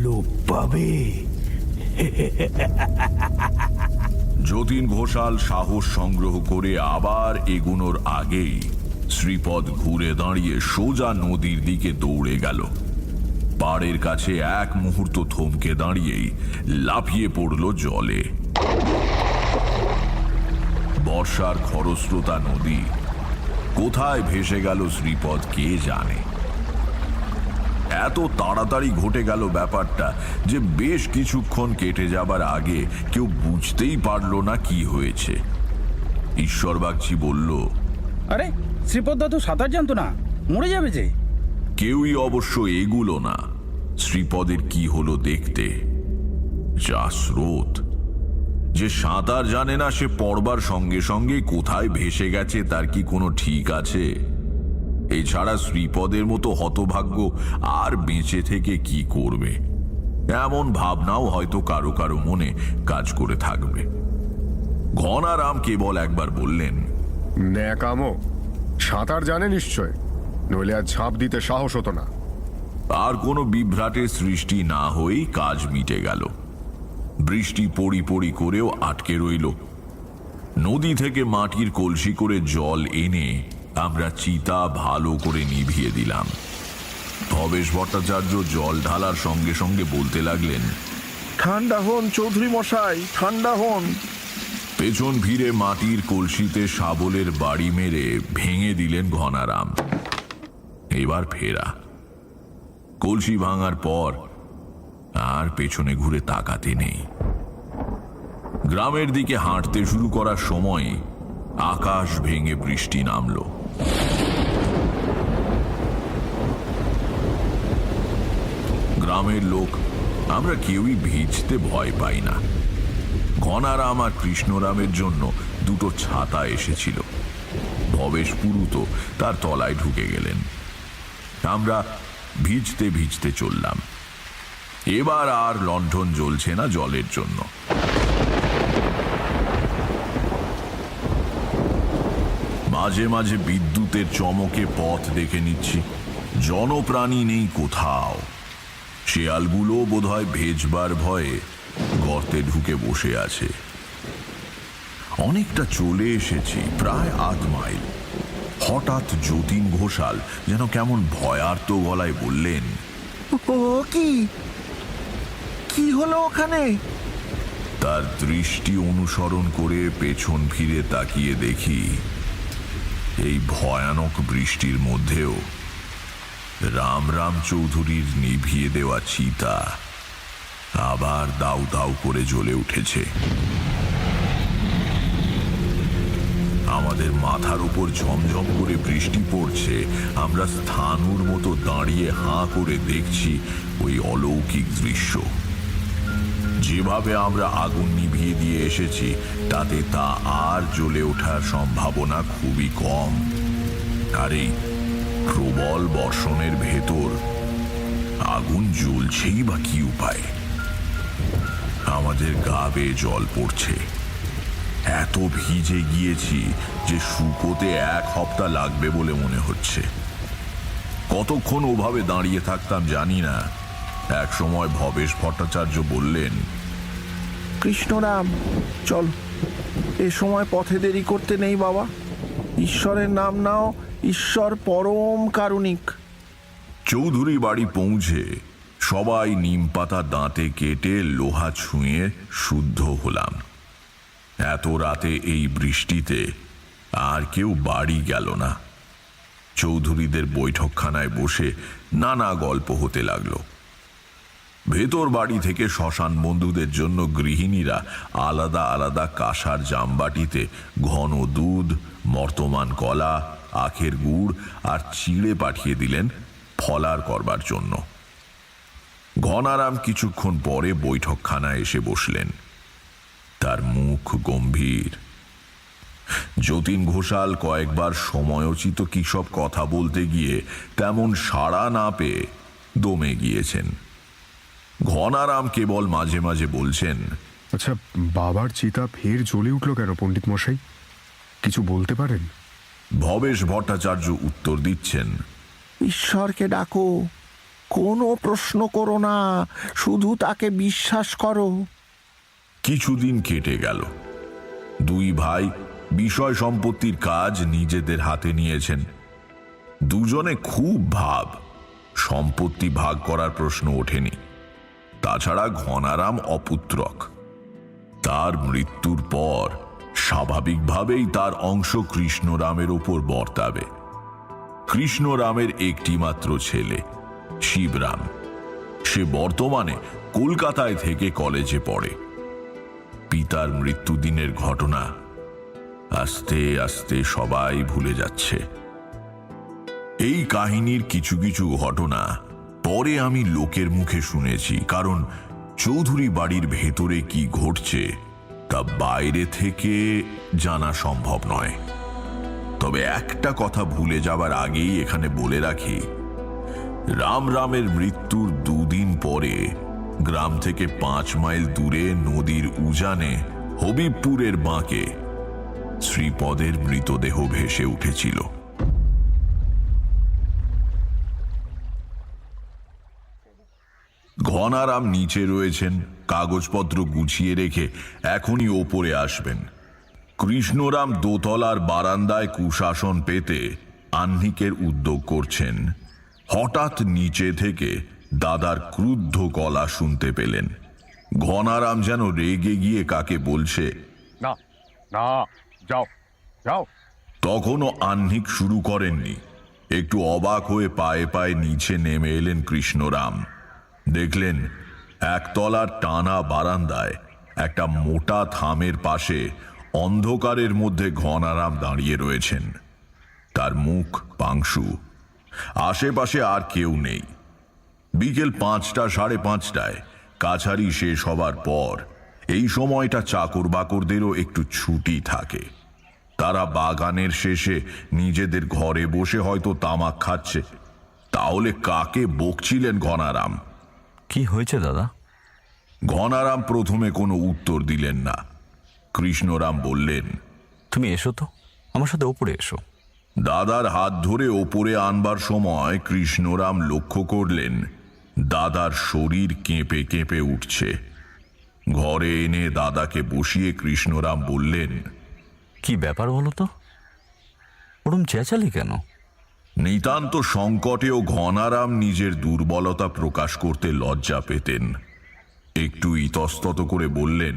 লোপ পাবে। যতীন ঘোষাল সাহস সংগ্রহ করে আবার এগুনোর আগেই শ্রীপদ ঘুরে দাঁড়িয়ে সোজা নদীর দিকে দৌড়ে গেল। পাড়ের কাছে এক মুহূর্ত থমকে দাঁড়িয়েই লাফিয়ে পড়ল জলে। বর্ষার খরস্রোতা নদী কোথায় ভেসে গেল শ্রীপদ কে জানে। এত তাড়াতাড়ি ঘটে গেল ব্যাপারটা যে বেশ কিছুক্ষণ কেটে যাবার আগে কেউ বুঝতেই পারল না কি হয়েছে। ঈশ্বর বাগচি বলল, আরে শ্রীপদ তো সাঁতার জানতো না, মরে যাবে যে। কেউই অবশ্য এগুলো না শ্রীপদের কি হলো দেখতে। যা স্রোত! যে সাঁতার জানে না সে পড়বার সঙ্গে সঙ্গে কোথায় ভেসে গেছে তার কি কোনো ঠিক আছে? এছাড়া শ্রীপদের মতো হতভাগ্য আর বেঁচে থেকে কি করবে, এমন ভাবনাও হয়তো কারো কারো মনে কাজ করে থাকবে। ঘনারাম কেবল একবার বললেন, ন্যাকামো, সাঁতার জানে নিশ্চয়, নইলে আর ঝাঁপ দিতে সাহস হতো না। আর কোনো বিভ্রাটের সৃষ্টি না হয়েই কাজ মিটে গেল। বৃষ্টি পড়ি পড়ি করেও আটকে রইল। নদী থেকে মাটির কলসি করে জল এনে আমরা চিতা ভালো করে নিভিয়ে দিলাম। ভবেশ ভট্টাচার্য জল ঢালার সঙ্গে সঙ্গে বলতে লাগলেন, ঠান্ডা হন চৌধুরী মশাই, ঠান্ডা হন। পেছন ফিরে মাটির কলসিতে শাবলের বাড়ি মেরে ভেঙে দিলেন ঘনারাম। এবার ফেরা। কলসি ভাঙার পর আর পেছনে ঘুরে তাকাতে নেই। গ্রামের দিকে হাঁটতে শুরু করার সময় আকাশ ভেঙে বৃষ্টি নামল। গ্রামের লোক আমরা কেউই ভিজতে ভয় পাই না। ঘনারাম আর কৃষ্ণরামের জন্য দুটো ছাতা এসেছিল। ভবেশ পুরুত তার তলায় ঢুকে গেলেন। আমরা ভিজতে ভিজতে চললাম। এবার আর লণ্ঠন জ্বলছে না জলের জন্য। মাঝে মাঝে বিদ্যুতের চমকে পথ দেখে নিচ্ছি। জনপ্রাণী নেই কোথাও। শেয়ালগুলো বোধহয় ভেজবার ভয়ে গর্তে ঢুকে বসে আছে। অনেকটা চলে এসেছি, প্রায় 8 মাইল। হঠাৎ যতীন ঘোষাল যেন কেমন ভয়ার্ত গলায় বললেন, ও কি কি হলো ওখানে? তার দৃষ্টি অনুসরণ করে পেছন ফিরে তাকিয়ে দেখি এই ভয়ানক বৃষ্টির মধ্যেও রাম চৌধুরীর নিভিয়ে দেওয়া চিতা আবার দাউ দাউ করে জ্বলে উঠেছে। আমাদের মাথার উপর ঝমঝম করে বৃষ্টি পড়ছে, আমরা স্থাণুর মতো দাঁড়িয়ে হাঁ করে দেখছি ওই অলৌকিক দৃশ্য। যেভাবে আমরা আগুন নিভিয়ে দিয়ে এসেছি তাতে তা আর জ্বলে ওঠার সম্ভাবনা খুবই কম। আর এই প্রবল বর্ষণের ভেতর আগুন জ্বলছেই বা কি উপায়? আমাদের গা বেয়ে জল পড়ছে, এত ভিজে গিয়েছি যে শুকোতে 1 সপ্তাহ লাগবে বলে মনে হচ্ছে। কতক্ষণ ওভাবে দাঁড়িয়ে থাকতাম জানি না। এক সময় ভবেশ ভট্টাচার্য বললেন, কৃষ্ণরাম, চল, এ সময় পথে দেরি করতে নেই বাবা। ঈশ্বরের নাম নাও, ঈশ্বর পরম কারুণিক। চৌধুরী বাড়ি পৌঁছে সবাই নিম পাতা দাঁতে কেটে লোহা ছুঁয়ে শুদ্ধ হলাম। এত রাতে এই বৃষ্টিতে আর কেউ বাড়ি গেল না। চৌধুরীদের বৈঠকখানায় বসে নানা গল্প হতে লাগলো। ভেতর বাড়ি থেকে শ্মশান বন্ধুদের জন্য গৃহিণীরা আলাদা আলাদা কাঁসার জামবাটিতে ঘন দুধ, মর্তমান কলা, আখের গুড় আর চিড়ে পাঠিয়ে দিলেন ফলার করবার জন্য। ঘনারাম কিছুক্ষণ পরে বৈঠকখানায় এসে বসলেন। তার মুখ গম্ভীর। যতীন ঘোষাল কয়েকবার সময়োচিত কি সব কথা বলতে গিয়ে তেমন সাড়া না পেয়ে দমে গিয়েছেন। ঘনারাম কেবল মাঝে মাঝে বলছেন, আচ্ছা, বাবার চিতা ফের জ্বলে উঠল কেন পণ্ডিত মশাই? কিছু বলতে পারেন? ভবেশ ভট্টাচার্য উত্তর দিচ্ছেন, ঈশ্বরকে ডাকো, কোনো প্রশ্ন করো না, শুধু তাকে বিশ্বাস করো। কিছুদিন কেটে গেল। 2 ভাই বিষয় সম্পত্তির কাজ নিজেদের হাতে নিয়েছেন। দুজনে খুব ভাব, সম্পত্তি ভাগ করার প্রশ্ন ওঠেনি। তাছাড়া ঘনারাম অপুত্রক। তার মৃত্যুর পর স্বাভাবিকভাবেই তার অংশ কৃষ্ণরামের ওপর বর্তাবে। কৃষ্ণরামের একটি মাত্র ছেলে শিবরাম, সে বর্তমানে কলকাতায় থেকে কলেজে পড়ে। পিতার মৃত্যুদিনের ঘটনা আস্তে আস্তে সবাই ভুলে যাচ্ছে। এই কাহিনীর কিছু কিছু ঘটনা পরে আমি লোকের মুখে শুনেছি, কারণ চৌধুরী বাড়ির ভেতরে কি ঘটছে তা বাইরে থেকে জানা সম্ভব নয়। তবে একটা কথা ভুলে যাবার আগেই এখানে বলে রাখি, রামের মৃত্যুর 2 দিন পরে গ্রাম থেকে 5 মাইল দূরে নদীর উজানে হবিবপুরের বাঁকে শ্রীপদের মৃতদেহ ভেসে উঠেছিল। ঘনারাম নিচে রয়েছেন, কাগজপত্র গুছিয়ে রেখে এখনই ওপরে আসবেন। কৃষ্ণরাম দোতলার বারান্দায় কুশাসন পেতে আহ্নিকের উদ্যোগ করছেন। হঠাৎ নিচে থেকে দাদার ক্রুদ্ধ গলা শুনতে পেলেন। ঘনারাম যেন রেগে গিয়ে কাকে বলছে, না না, যাও যাও। তখনও আহ্নিক শুরু করেননি। একটু অবাক হয়ে পায়ে পায়ে নিচে নেমে এলেন কৃষ্ণরাম। দেখলেন একতলার টানা বারান্দায় একটা মোটা থামের পাশে অন্ধকারের মধ্যে ঘনারাম দাঁড়িয়ে রয়েছেন। তার মুখ পাংশু। আশেপাশে আর কেউ নেই। বিকেল 5টা, 5:30টায় কাছারি শেষ হবার পর এই সময়টা চাকর বাকরদেরও একটু ছুটি থাকে। তারা বাগানের শেষে নিজেদের ঘরে বসে হয়তো তামাক খাচ্ছে। তাহলে কাকে বকছিলেন ঘনারাম? কি হয়েছে দাদা? ঘনারাম প্রথমে কোনো উত্তর দিলেন না। কৃষ্ণরাম বললেন, তুমি এসো তো, আমার সাথে ওপরে এসো। দাদার হাত ধরে ওপরে আনবার সময় কৃষ্ণরাম লক্ষ্য করলেন দাদার শরীর কেঁপে কেঁপে উঠছে। ঘরে এনে দাদাকে বসিয়ে কৃষ্ণরাম বললেন, কি ব্যাপার বলো তো, ওরম চেঁচালি কেন? নিতান্ত সংকটেও ঘনারাম নিজের দুর্বলতা প্রকাশ করতে লজ্জা পেতেন। একটু ইতস্তত করে বললেন,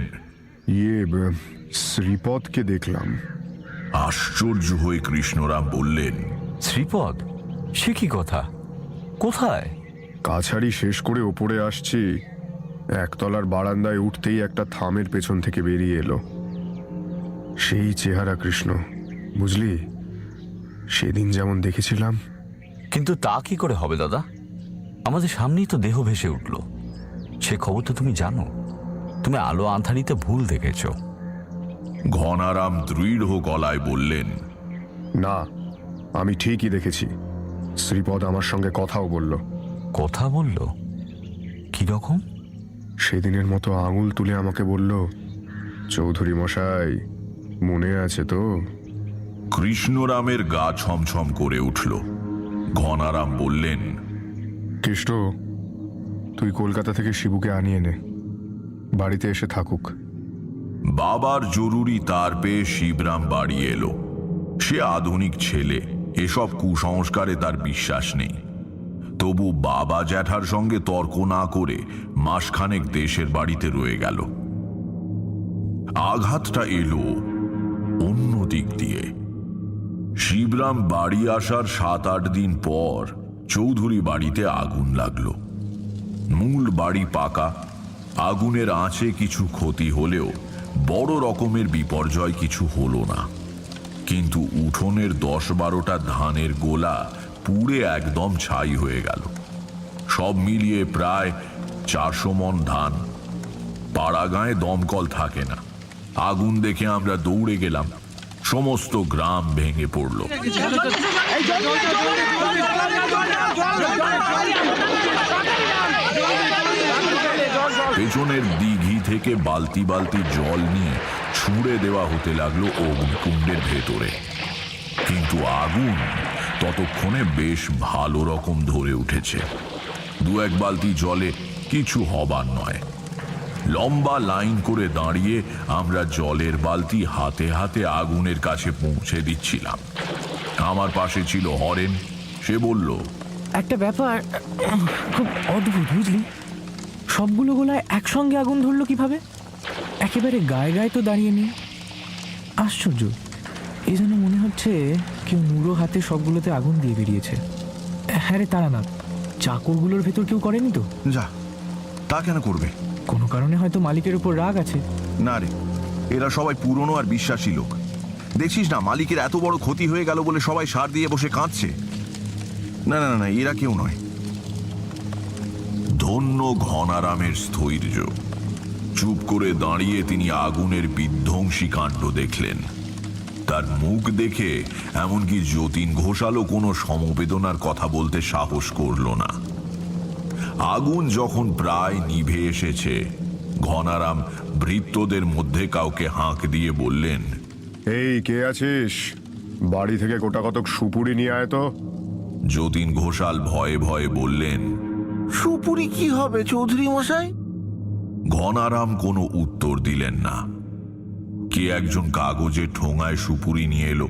শ্রীপদকে দেখলাম। আশ্চর্য হয়ে কৃষ্ণরাম বললেন, শ্রীপদ? সে কি কথা? কোথায়? কাছারি শেষ করে ওপরে আসছি, একতলার বারান্দায় উঠতেই একটা থামের পেছন থেকে বেরিয়ে এলো। সেই চেহারা কৃষ্ণ, বুঝলি, সেদিন যেমন দেখেছিলাম। কিন্তু তা কি করে হবে দাদা? আমাদের সামনেই তো দেহ ভেসে উঠল। সে খবর তো তুমি জানো। তুমি আলো আঁধারিতে ভুল দেখেছ। ঘনারাম দৃঢ় গলায় বললেন, না, আমি ঠিকই দেখেছি। শ্রীপদ আমার সঙ্গে কথাও বলল। কথা বলল? কি রকম? সেদিনের মতো আঙুল তুলে আমাকে বলল, চৌধুরী মশাই, মনে আছে তো? কৃষ্ণরামের গা ছমছম করে উঠল। ঘনারাম বললেন, কৃষ্ণ, তুই কলকাতা থেকে শিবুকে আনিয়ে নে, বাড়িতে এসে থাকুক। বাবার জরুরি তার পেয়ে শিবরাম বাড়ি এলো। সে আধুনিক ছেলে, এসব কুসংস্কারে তার বিশ্বাস নেই। তবু বাবা জ্যাঠার সঙ্গে তর্ক না করে মাসখানেক দেশের বাড়িতে রয়ে গেল। আঘাতটা এলো অন্য দিক দিয়ে। শিবরাম বাড়ি আসার 7-8 দিন পর চৌধুরী বাড়িতে আগুন লাগলো। মূল বাড়ি পাকা, আগুনের আঁচে কিছু ক্ষতি হলেও বড় রকমের বিপর্যয় কিছু হলো না। কিন্তু উঠোনের 10-12টা ধানের গোলা পুড়ে একদম ছাই হয়ে গেল। সব মিলিয়ে প্রায় 400 মণ ধান। পাড়াগাঁয়ে দমকল থাকে না। আগুন দেখে আমরা দৌড়ে গেলাম। সমস্ত গ্রাম ভেঙে পড়ল। পেছনের দিঘি থেকে বালতি বালতি জল নিয়ে ছুঁড়ে দেওয়া হতে লাগলো অগ্নিকুণ্ডের ভেতরে। কিন্তু আগুন ততক্ষণে বেশ ভালো রকম ধরে উঠেছে। 2-1 বালতি জলে কিছু হবার নয়। লম্বা লাইন করে দাঁড়িয়ে আমরা জলের বালতি হাতে হাতে আগুনের কাছে পৌঁছে দিচ্ছিলাম। আমার পাশে ছিল হরেন। সে বলল, একটা ব্যাপার খুব অদ্ভুত, বুঝলি, সবগুলো গোলায় একসঙ্গে আগুন ধরলো কিভাবে? একেবারে গায়ে গায়ে তো দাঁড়িয়ে নেই। আশ্চর্য, এই জন্য মনে হচ্ছে কেউ নুড়ো হাতে সবগুলোতে আগুন দিয়ে বেরিয়েছে। হ্যাঁ রে তারানাথ, চাকরগুলোর ভেতর কেউ করেনি তো? যা, তা কেন করবে? কোনো কারণে হয়তো মালিকের উপর রাগ আছে। না রে, এরা সবাই পুরনো আর বিশ্বাসী লোক। দেখছিস না, মালিকের এত বড় ক্ষতি হয়ে গেল বলে সবাই সার দিয়ে বসে কাঁদছে। না না না, এরা কেউ নয়। ধন্য ঘনারামের স্থৈর্য। চুপ করে দাঁড়িয়ে তিনি আগুনের বিধ্বংসী কাণ্ড দেখলেন। তার মুখ দেখে এমনকি যতীন ঘোষালও কোনো সমবেদনার কথা বলতে সাহস করল না। আগুন যখন প্রায় নিভে এসেছে, ঘনারাম ভৃত্যদের মধ্যে কাউকে হাঁক দিয়ে বললেন, এই কে আছিস? বাড়ি থেকে গোটা কতক সুপুরি নিয়ে আয় তো। যতীন ঘোষাল ভয়ে ভয়ে বললেন, সুপুরি কি হবে চৌধুরী মশাই? ঘনারাম কোনো উত্তর দিলেন না। কে একজন কাগজে ঠোঙায় সুপুরি নিয়ে এলো।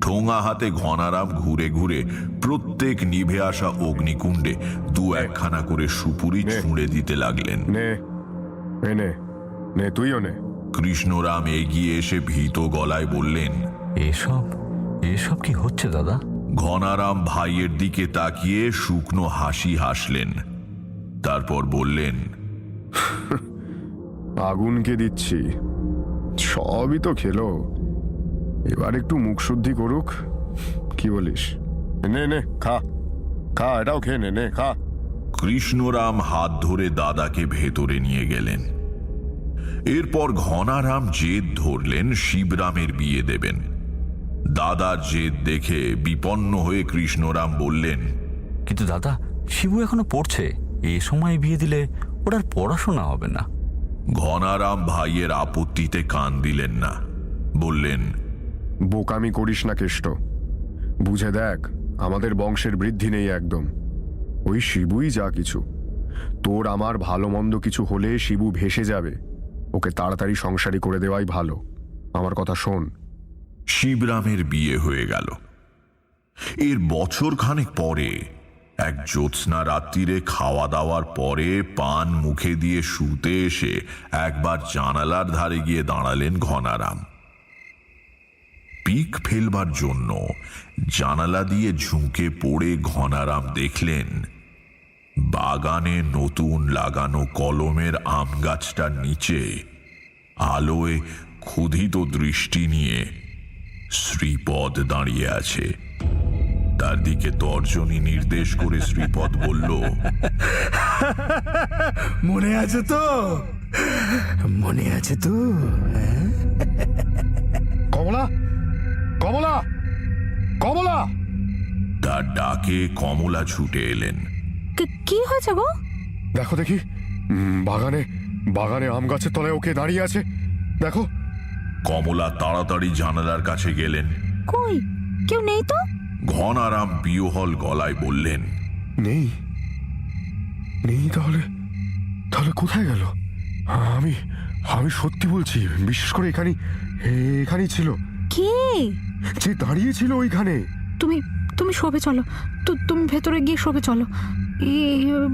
ঠোঙা হাতে ঘনারাম ঘুরে ঘুরে প্রত্যেক নিভে আসা অগ্নিকুণ্ডে 2-1খানা করে সুপুরি ছুঁড়ে দিতে লাগলেন। নে নে নে, তুইও নে। কৃষ্ণরাম এগিয়ে এসে ভীত গলায় বললেন, এসব এসব কি হচ্ছে দাদা? ঘনারাম ভাইয়ের দিকে তাকিয়ে শুকনো হাসি হাসলেন। তারপর বললেন, আগুনকে দিচ্ছি, সবই তো খেলো, এবার একটু মুখ শুদ্ধি করুক। কি বলিস? নে নে, খা খা, এটাও খেয়ে নে, নে খা। কৃষ্ণরাম হাত ধরে দাদাকে ভেতরে নিয়ে গেলেন। এরপর ঘনারাম জেদ ধরলেন শিবরামের বিয়ে দেবেন। দাদার জেদ দেখে বিপন্ন হয়ে কৃষ্ণরাম বললেন, কিন্তু দাদা, শিবু এখনো পড়ছে, এ সময় বিয়ে দিলে ওর আর পড়াশোনা হবে না। ঘনারাম ভাইয়ের আপত্তিতে কান দিলেন না। বললেন, বোকামি করিস না কেষ্ট, বুঝে দেখ, আমাদের বংশের বৃদ্ধি নেই একদম। ওই শিবুই যা কিছু। তোর আমার ভালো মন্দ কিছু হলে শিবু ভেসে যাবে, ওকে তাড়াতাড়ি সংসারী করে দেওয়াই ভালো। আমার কথা শোন। শিবরামের বিয়ে হয়ে গেল। এর বছর খানেক পরে এক জ্যোৎস্না রাত্রিরে খাওয়া দাওয়ার পরে পান মুখে দিয়ে শুতে এসে একবার জানালার ধারে গিয়ে দাঁড়ালেন ঘনারাম। পিক ফেলবার জন্য জানালা দিয়ে ঝুঁকে পড়ে ঘনারাম দেখলেন বাগানে নতুন লাগানো কলমের আম গাছটার নিচে আলোয় ক্ষুধিত দৃষ্টি নিয়ে শ্রীপদ দাঁড়িয়ে আছে। তার দিকে তর্জনী নির্দেশ করে শ্রীপদ বলল, মনে আছে তো? মনে আছে তো? কমলা, কমলা, কমলা! তার ডাকে কমলা ছুটে এলেন। কি হয়েছে গো? দেখো দেখি, বাগানে বাগানে আম গাছের তলায় ওকে দাঁড়িয়ে আছে, দেখো। কমলা তাড়াতাড়ি জানালার কাছে গেলেন। কই, কেউ নেই তো? ঘনারাম বিহ্বল গলায় বললেন, নেই? নেই তাহলে তাহলে কোথায় গেল? আমি আমি সত্যি বলছি, বিশেষ করে এখানেই ছিল। কে? যে দাঁড়িয়ে ছিল ওইখানে। তুমি তুমি শোবে চলো, তুমি ভেতরে গিয়ে শোবে চলো।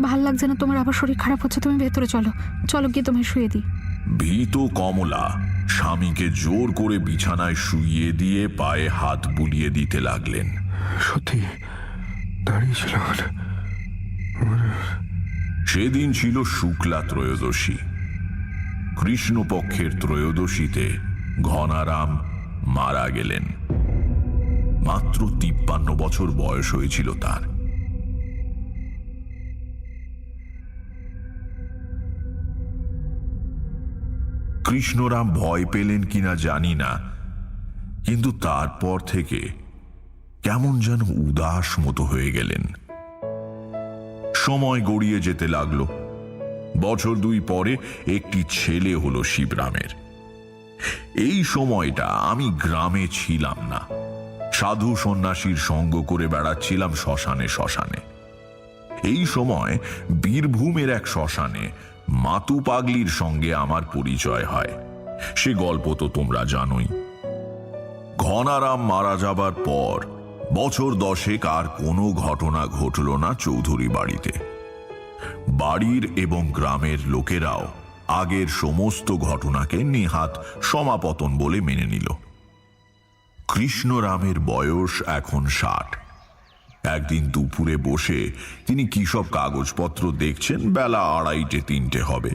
ভাল লাগছে না তোমার, আবার শরীর খারাপ হচ্ছে, তুমি ভেতরে চলো, চলো গিয়ে তোমায় শুয়ে দিই। ভীত কমলা স্বামীকে জোর করে বিছানায় শুইয়ে দিয়ে পায়ে হাত বুলিয়ে দিতে লাগলেন। সত্যি দাঁড়িয়েছিল। সেদিন ছিল শুক্লা ত্রয়োদশী। কৃষ্ণপক্ষের ত্রয়োদশীতে ঘনারাম মারা গেলেন। মাত্র 53 বছর বয়স হয়েছিল তার। কৃষ্ণরাম ভয় পেলেন কিনা জানি না, কিন্তু তারপর থেকে কেমন যেন উদাস মতো হয়ে গেলেন। সময় গড়িয়ে যেতে লাগলো। বছর 2 পরে একটি ছেলে হলো শিবরামের। এই সময়টা আমি গ্রামে ছিলাম না, সাধু সন্ন্যাসীর সঙ্গ করে বেড়াচ্ছিলাম শ্মশানে শ্মশানে। এই সময় বীরভূমের এক শ্মশানে মাতু পাগলির সঙ্গে আমার পরিচয় হয়। সে গল্প তো তোমরা জানোই। ঘনারাম মারা যাবার পর বছর 10 আর কোনো ঘটনা ঘটল না চৌধুরী বাড়িতে। বাড়ির এবং গ্রামের লোকেরাও আগের সমস্ত ঘটনাকে নেহাত সমাপতন বলে মেনে নিল। কৃষ্ণরামের বয়স এখন 60। একদিন দুপুরে বসে তিনি কি সব কাগজপত্র দেখছেন। বেলা 2:30-3টে হবে।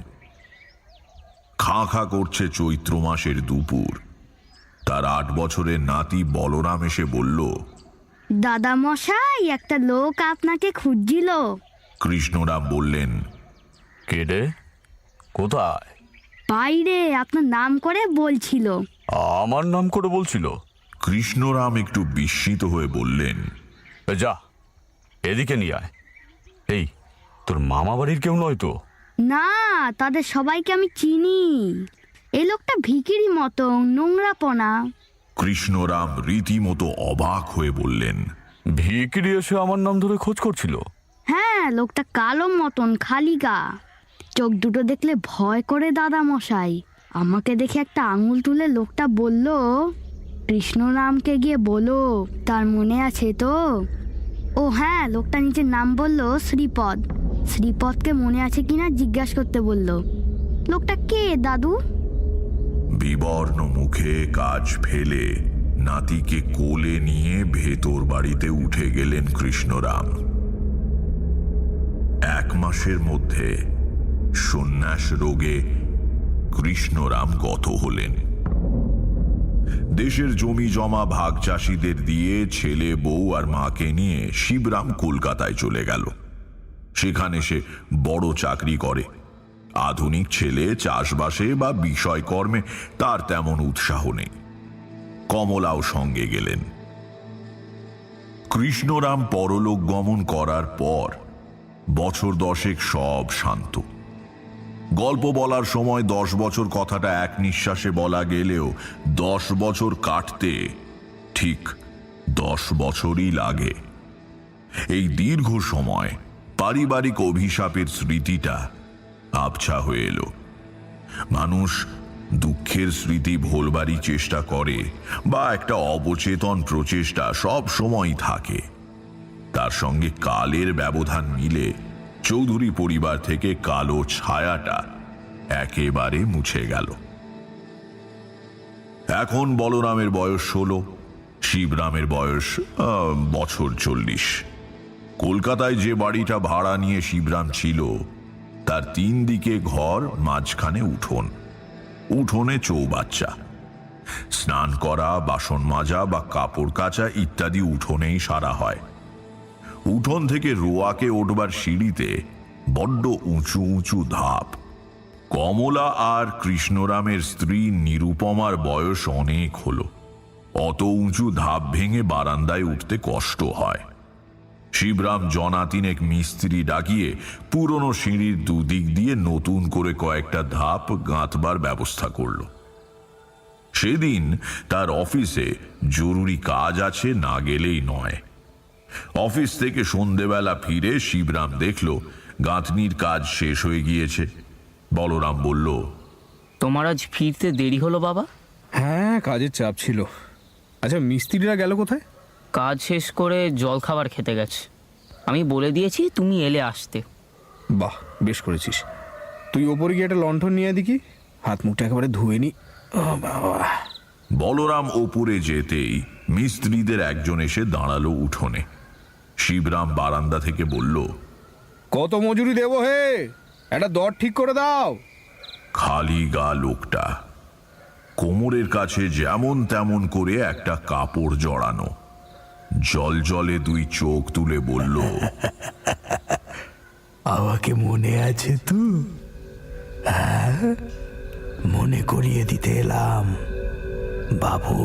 খাঁ খাঁ করছে চৈত্র মাসের দুপুর। তার 8 বছরের নাতি বলরাম এসে বলল, দাদা মশাই, একটা লোক আপনাকে খুঁজছিল। কৃষ্ণরাম বললেন, কে রে? কোথায়? বাইরে আপনার নাম করে বলছিল। আমার নাম করে বলছিল? কৃষ্ণরাম একটু বিস্মিত হয়ে বললেন, যা এদিকে নিয়ে আয়। এই, তোর মামা বাড়ির কেউ নয় তো? না, তাদের সবাইকে আমি চিনি। এই লোকটা ভিখিরি মতো, নোংরাপনা। কৃষ্ণরাম রীতিমতো অবাক হয়ে বললেন, ভিখিরি এসে আমার নাম ধরে খোঁজ করছিল? হ্যাঁ, লোকটা কালো মতন, খালি গা, চোখ দুটো দেখলে ভয় করে দাদা মশাই। আমাকে দেখে একটা আঙুল তুলে লোকটা বলল, কৃষ্ণরামকে গিয়ে বলো, তার মনে আছে তো? ও হ্যাঁ, লোকটা নিজের নাম বলল শ্রীপদ। শ্রীপদকে মনে আছে কিনা জিজ্ঞাসা করতে বলল। লোকটা কে দাদু? বিবর্ণ মুখে কাজ ফেলে নাতিকে কোলে নিয়ে ভেতর বাড়িতে উঠে গেলেন কৃষ্ণরাম। 1 মাসের মধ্যে সন্ন্যাস রোগে কৃষ্ণরাম গত হলেন। দেশের জমি জমা ভাগ চাষিদের দিয়ে ছেলে বউ আর মাকে নিয়ে শিবরাম কলকাতায় চলে গেল। সেখানে সে বড় চাকরি করে। আধুনিক ছেলে, চাষবাসে বা বিষয়কর্মে তার তেমন উৎসাহ নেই। কমলাও সঙ্গে গেলেন। কৃষ্ণরাম পরলোক গমন করার পর বছর 10 সব শান্ত। গল্প বলার সময় 10 বছর কথাটা এক নিঃশ্বাসে বলা গেলেও 10 বছর কাটতে ঠিক 10 বছরই লাগে। এই দীর্ঘ সময় পারিবারিক অভিশাপের স্মৃতিটা আবছা হয়ে এলো। মানুষ দুঃখের স্মৃতি ভোলবারই চেষ্টা করে, বা একটা অবচেতন প্রচেষ্টা সব সময় থাকে। তার সঙ্গে কালের ব্যবধান মিলে চৌধুরী পরিবার থেকে কালো ছায়াটা একেবারে মুছে গেল। এখন বলরামের বয়স 16। শিবরামের বয়স বছর 40। কলকাতায় যে বাড়িটা ভাড়া নিয়ে শিবরাম ছিল তার 3 দিকে ঘর, মাঝখানে উঠোন, উঠোনে চৌবাচ্চা। স্নান করা, বাসন মাজা বা কাপড় কাচা ইত্যাদি উঠোনেই সারা হয়। উঠোন থেকে রোয়াকে উঠবার সিঁড়িতে বড্ড উঁচু উঁচু ধাপ। কমলা আর কৃষ্ণরামের স্ত্রী নিরুপমার বয়স অনেক হলো, অত উঁচু ধাপ ভেঙে বারান্দায় উঠতে কষ্ট হয়। শিবরাম জনা 3 মিস্ত্রি ডাকিয়ে পুরনো সিঁড়ির দুদিক দিয়ে নতুন করে কয়েকটা ধাপ গাঁথবার ব্যবস্থা করল। সেদিন তার অফিসে জরুরি কাজ আছে, না গেলেই নয়। অফিস থেকে সন্ধেবেলা ফিরে শিবরাম দেখল গাঁথনির কাজ শেষ হয়ে গিয়েছে। বলরাম বলল, তোমার আজ ফিরতে দেরি হলো বাবা? হ্যাঁ, কাজের চাপ ছিল। আচ্ছা, মিস্ত্রিরা গেল কোথায়? কাজ শেষ করে জল খাবার খেতে গেছে। আমি বলে দিয়েছি তুমি এলে আসতে। বাহ, বেশ করেছিস। তুই ওপরে গিয়ে একটা লণ্ঠন নিয়ে দেখি, হাত মুখটা একেবারে ধুয়ে নি। বলরাম ওপরে যেতেই মিস্ত্রিদের একজন এসে দাঁড়ালো উঠোনে। শিবরাম বারান্দা থেকে বলল, কত মজুরি দেবো হে? একটা দর ঠিক করে দাও। খালি গা লোকটা, কোমরের কাছে যেমন তেমন করে একটা কাপড় জড়ানো, জল জলে 2 চোখ তুলে বলল, আমাকে মনে আছে তো? হ্যাঁ, মনে করিয়ে দিতে এলাম বাবু।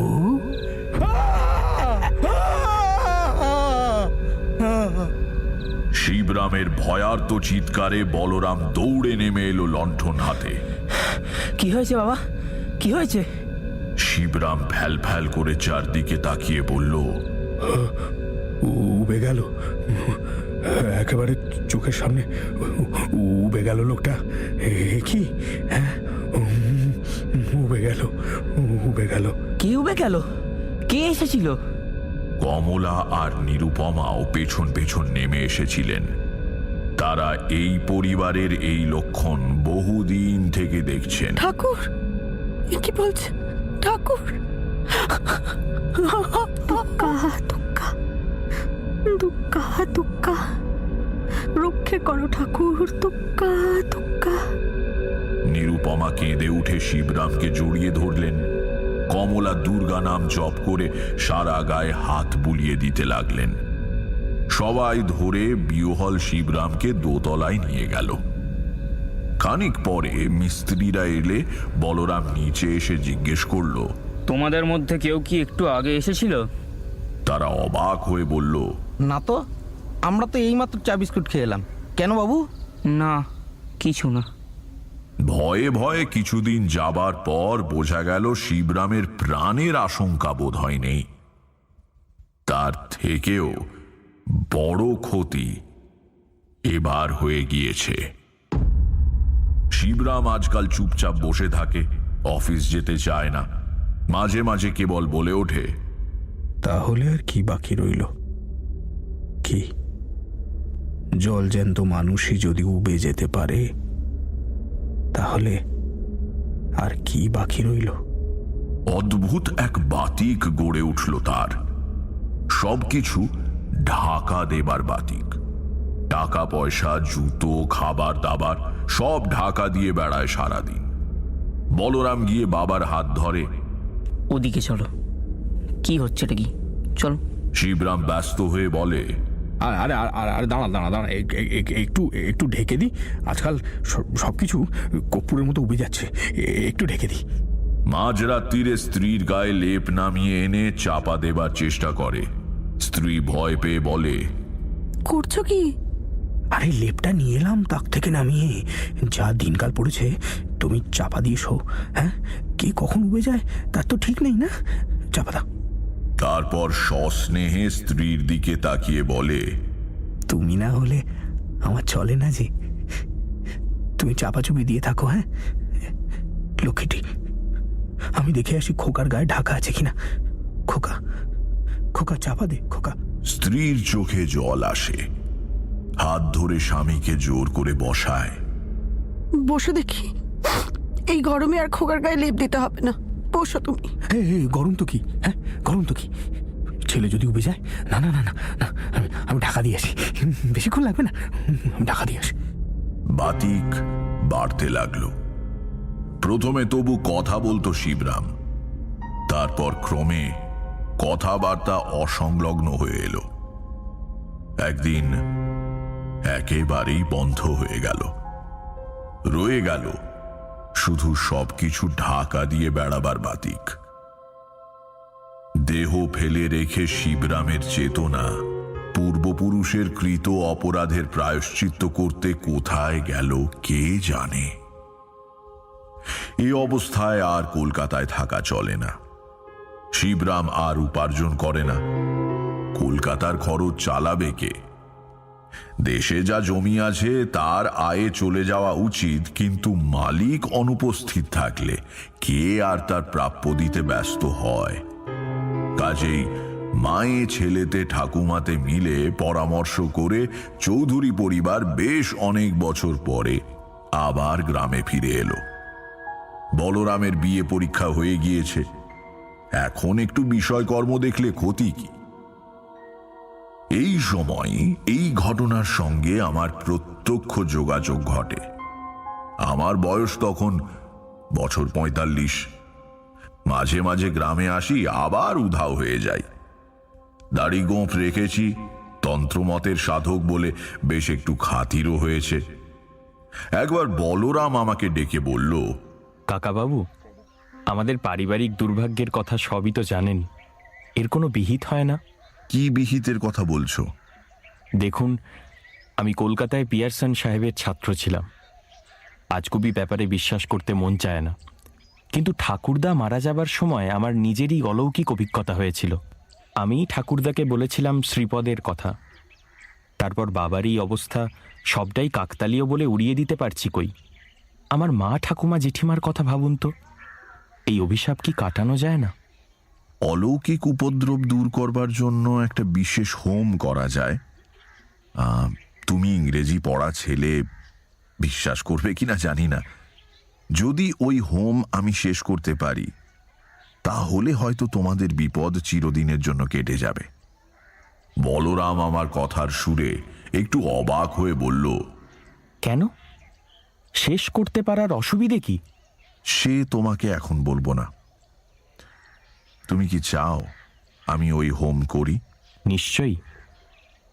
শিবরামের ভয়ার্ত চিৎকারে বলরাম দৌড়ে নেমে এলো লণ্ঠন হাতে। কি হয়েছে বাবা, কি হয়েছে? শিবরাম ফ্যাল ফ্যাল করে চারদিকে তাকিয়ে বলল, উবে গেল, একেবারে চোখের সামনে উবে গেল লোকটা। কি? হ্যাঁ, উবে গেল, উবে গেল। কে উবে গেল? কে এসেছিল? কমলা আর নিরুপমাও পেছন পেছন নেমে এসেছিলেন। তারা এই পরিবারের এই লক্ষণ বহুদিন থেকে দেখছেন। ঠাকুর, কি বলছে ঠাকুর? দুক্কা দুক্কা দুক্কা দুক্কা, রক্ষে করো ঠাকুর, দুক্কা দুক্কা। নিরুপমা কেঁদে উঠে শিবরামকে জড়িয়ে ধরলেন। কমলা দুর্গা নাম জপ করে সারা গায়ে হাত বুলিয়ে দিতে লাগলেন। সবাই ধরে বিহ্বল শিবরামকে দোতলায় নিয়ে গেল। খানিক পরে মিস্ত্রিরা এলে বলরাম নিচে এসে জিজ্ঞেস করল, তোমাদের মধ্যে কেউ কি একটু আগে এসেছিল? তারা অবাক হয়ে বলল, না তো, আমরা তো এইমাত্র চা বিস্কুট খেয়ে এলাম। কেন বাবু? না, কিছু না। ভয়ে ভয়ে কিছুদিন যাবার পর বোঝা গেল শিবরামের প্রাণের আশঙ্কা বোধ হয় নেই। তার থেকেও বড় ক্ষতি এবার হয়ে গিয়েছে। শিবরাম আজকাল চুপচাপ বসে থাকে, অফিস যেতে চায় না। মাঝে মাঝে কেবল বলে ওঠে, তাহলে আর কি বাকি রইল? কি জল জ্যান্ত মানুষই যদি উবে যেতে পারে, তাহলে আর কি বাকি রইল? অদ্ভুত এক বাতিক গড়ে উঠল তার। সবকিছু ঢাকা দেবার বাতিক। টাকা পয়সা, জুতো, খাবার দাবার সব ঢাকা দিয়ে বেড়ায় সারাদিন। বলরাম গিয়ে বাবার হাত ধরে, ওদিকে চলো। কি হচ্ছে এটা? কি চলো। শিবরাম ব্যস্ত হয়ে বলে, আরে আরে দাঁড়া দাঁড়া দাঁড়া, একটু একটু ঢেকে দিই। আজকাল সবকিছু কর্পূরের মতো উবে যাচ্ছে, একটু ঢেকে দিই। মাঝরাত্রিরে স্ত্রীর গায়ে লেপ নামিয়ে এনে চাপা দেবার চেষ্টা করে। স্ত্রী ভয় পেয়ে বলে, করছো কি? আরে লেপটা নিয়ে এলাম তাক থেকে নামিয়ে। যা দিনকাল পড়েছে, তুমি চাপা দিয়েছো। হ্যাঁ, কে কখন উবে যায় তার তো ঠিক নেই না। চাপা দাও। তারপর সস্নেহে স্ত্রীর দিকে তাকিয়ে বলে, তুমি না হলে আমার চলে না যে। তুমি চাপাচুপি দিয়ে থাকো। হ্যাঁ লক্ষ্মীটি, আমি দেখে আসি খোকার গায়ে ঢাকা আছে কিনা। খোকা খোকা চাপা দে খোকা। স্ত্রীর চোখে জল আসে। হাত ধরে স্বামীকে জোর করে বসায়। বসে দেখি, এই গরমে আর খোকার গায়ে লেপ দিতে হবে না। বসো তুমি। গরম তো কি? হ্যাঁ গরম তো কি? ছেলে যদি উবে যায়, না না না না না, আমি ঢাকা দিয়ে আসি, বেশিক্ষণ লাগবে না, আমি ঢাকা দিয়ে আসি। বাতিক বাড়তে লাগলো। প্রথমে তবু কথা বলতো শিবরাম, তারপর ক্রমে কথাবার্তা অসংলগ্ন হয়ে এলো। একদিন একেবারেই বন্ধ হয়ে গেল। রয়ে গেল শুধু সবকিছু ঢাকা দিয়ে বেড়াবার বাতিক। দেহ ফেলে রেখে শিবরামের চেতনা পূর্বপুরুষের কৃত অপরাধের প্রায়শ্চিত্ত করতে কোথায় গেল কে জানে। এই অবস্থায় আর কলকাতায় থাকা চলে না। শিবরাম আর উপার্জন করে না, কলকাতার খরচ চালাবে কে? দেশে যা জমি আছে তার আয়ে চলে যাওয়া উচিত, কিন্তু মালিক অনুপস্থিত থাকলে কে আর তার প্রাপ্য দিতে ব্যস্ত হয়? কাজেই মায়ে ছেলেতে ঠাকুমাতে মিলে পরামর্শ করে চৌধুরী পরিবার বেশ অনেক বছর পরে আবার গ্রামে ফিরে এলো। বলরামের বিয়ে পরীক্ষা হয়ে গিয়েছে, এখন একটু বিষয়কর্ম দেখলে ক্ষতি কি? এই সময় এই ঘটনার সঙ্গে আমার প্রত্যক্ষ যোগাযোগ ঘটে। আমার বয়স তখন বছর ৪৫। মাঝে মাঝে গ্রামে আসি, আবার উধাও হয়ে যাই। দাড়ি গোঁফ রেখেছি, তন্ত্রমতের সাধক বলে বেশ একটু খাতিরও হয়েছে। একবার বলরাম আমাকে ডেকে বলল, কাকাবাবু, আমাদের পারিবারিক দুর্ভাগ্যের কথা সবই তো জানেন, এর কোনো বিহিত হয় না। কি বিহিতের কথা বলছো? দেখুন, আমি কলকাতায় পিয়ারসন সাহেবের ছাত্র ছিলাম। আজগুবি ব্যাপারে বিশ্বাস করতে মন চায় না, কিন্তু ঠাকুরদা মারা যাবার সময় আমার নিজেরই অলৌকিক অভিজ্ঞতা হয়েছিল। আমি ঠাকুরদাকে বলেছিলাম শ্রীপদের কথা। তারপর বাবারই অবস্থা, সবটাই কাকতালীয় বলে উড়িয়ে দিতে পারছি কই। আমার মা ঠাকুমা জেঠিমার কথা ভাবুন তো, এই অভিশাপ কি কাটানো যায় না? অলৌকিক উপদ্রব দূর করবার জন্য একটা বিশেষ হোম করা যায়। তুমি ইংরেজি পড়া ছেলে, বিশ্বাস করবে কিনা জানি না। যদি ওই হোম আমি শেষ করতে পারি, তাহলে হয়তো তোমাদের বিপদ চিরদিনের জন্য কেটে যাবে। বলরাম আমার কথার সুরে একটু অবাক হয়ে বলল, কেন? শেষ করতে পারার অসুবিধে কি? সে তোমাকে এখন বলবো না। তুমি কি চাও আমি ওই হোম করি? নিশ্চয়ই।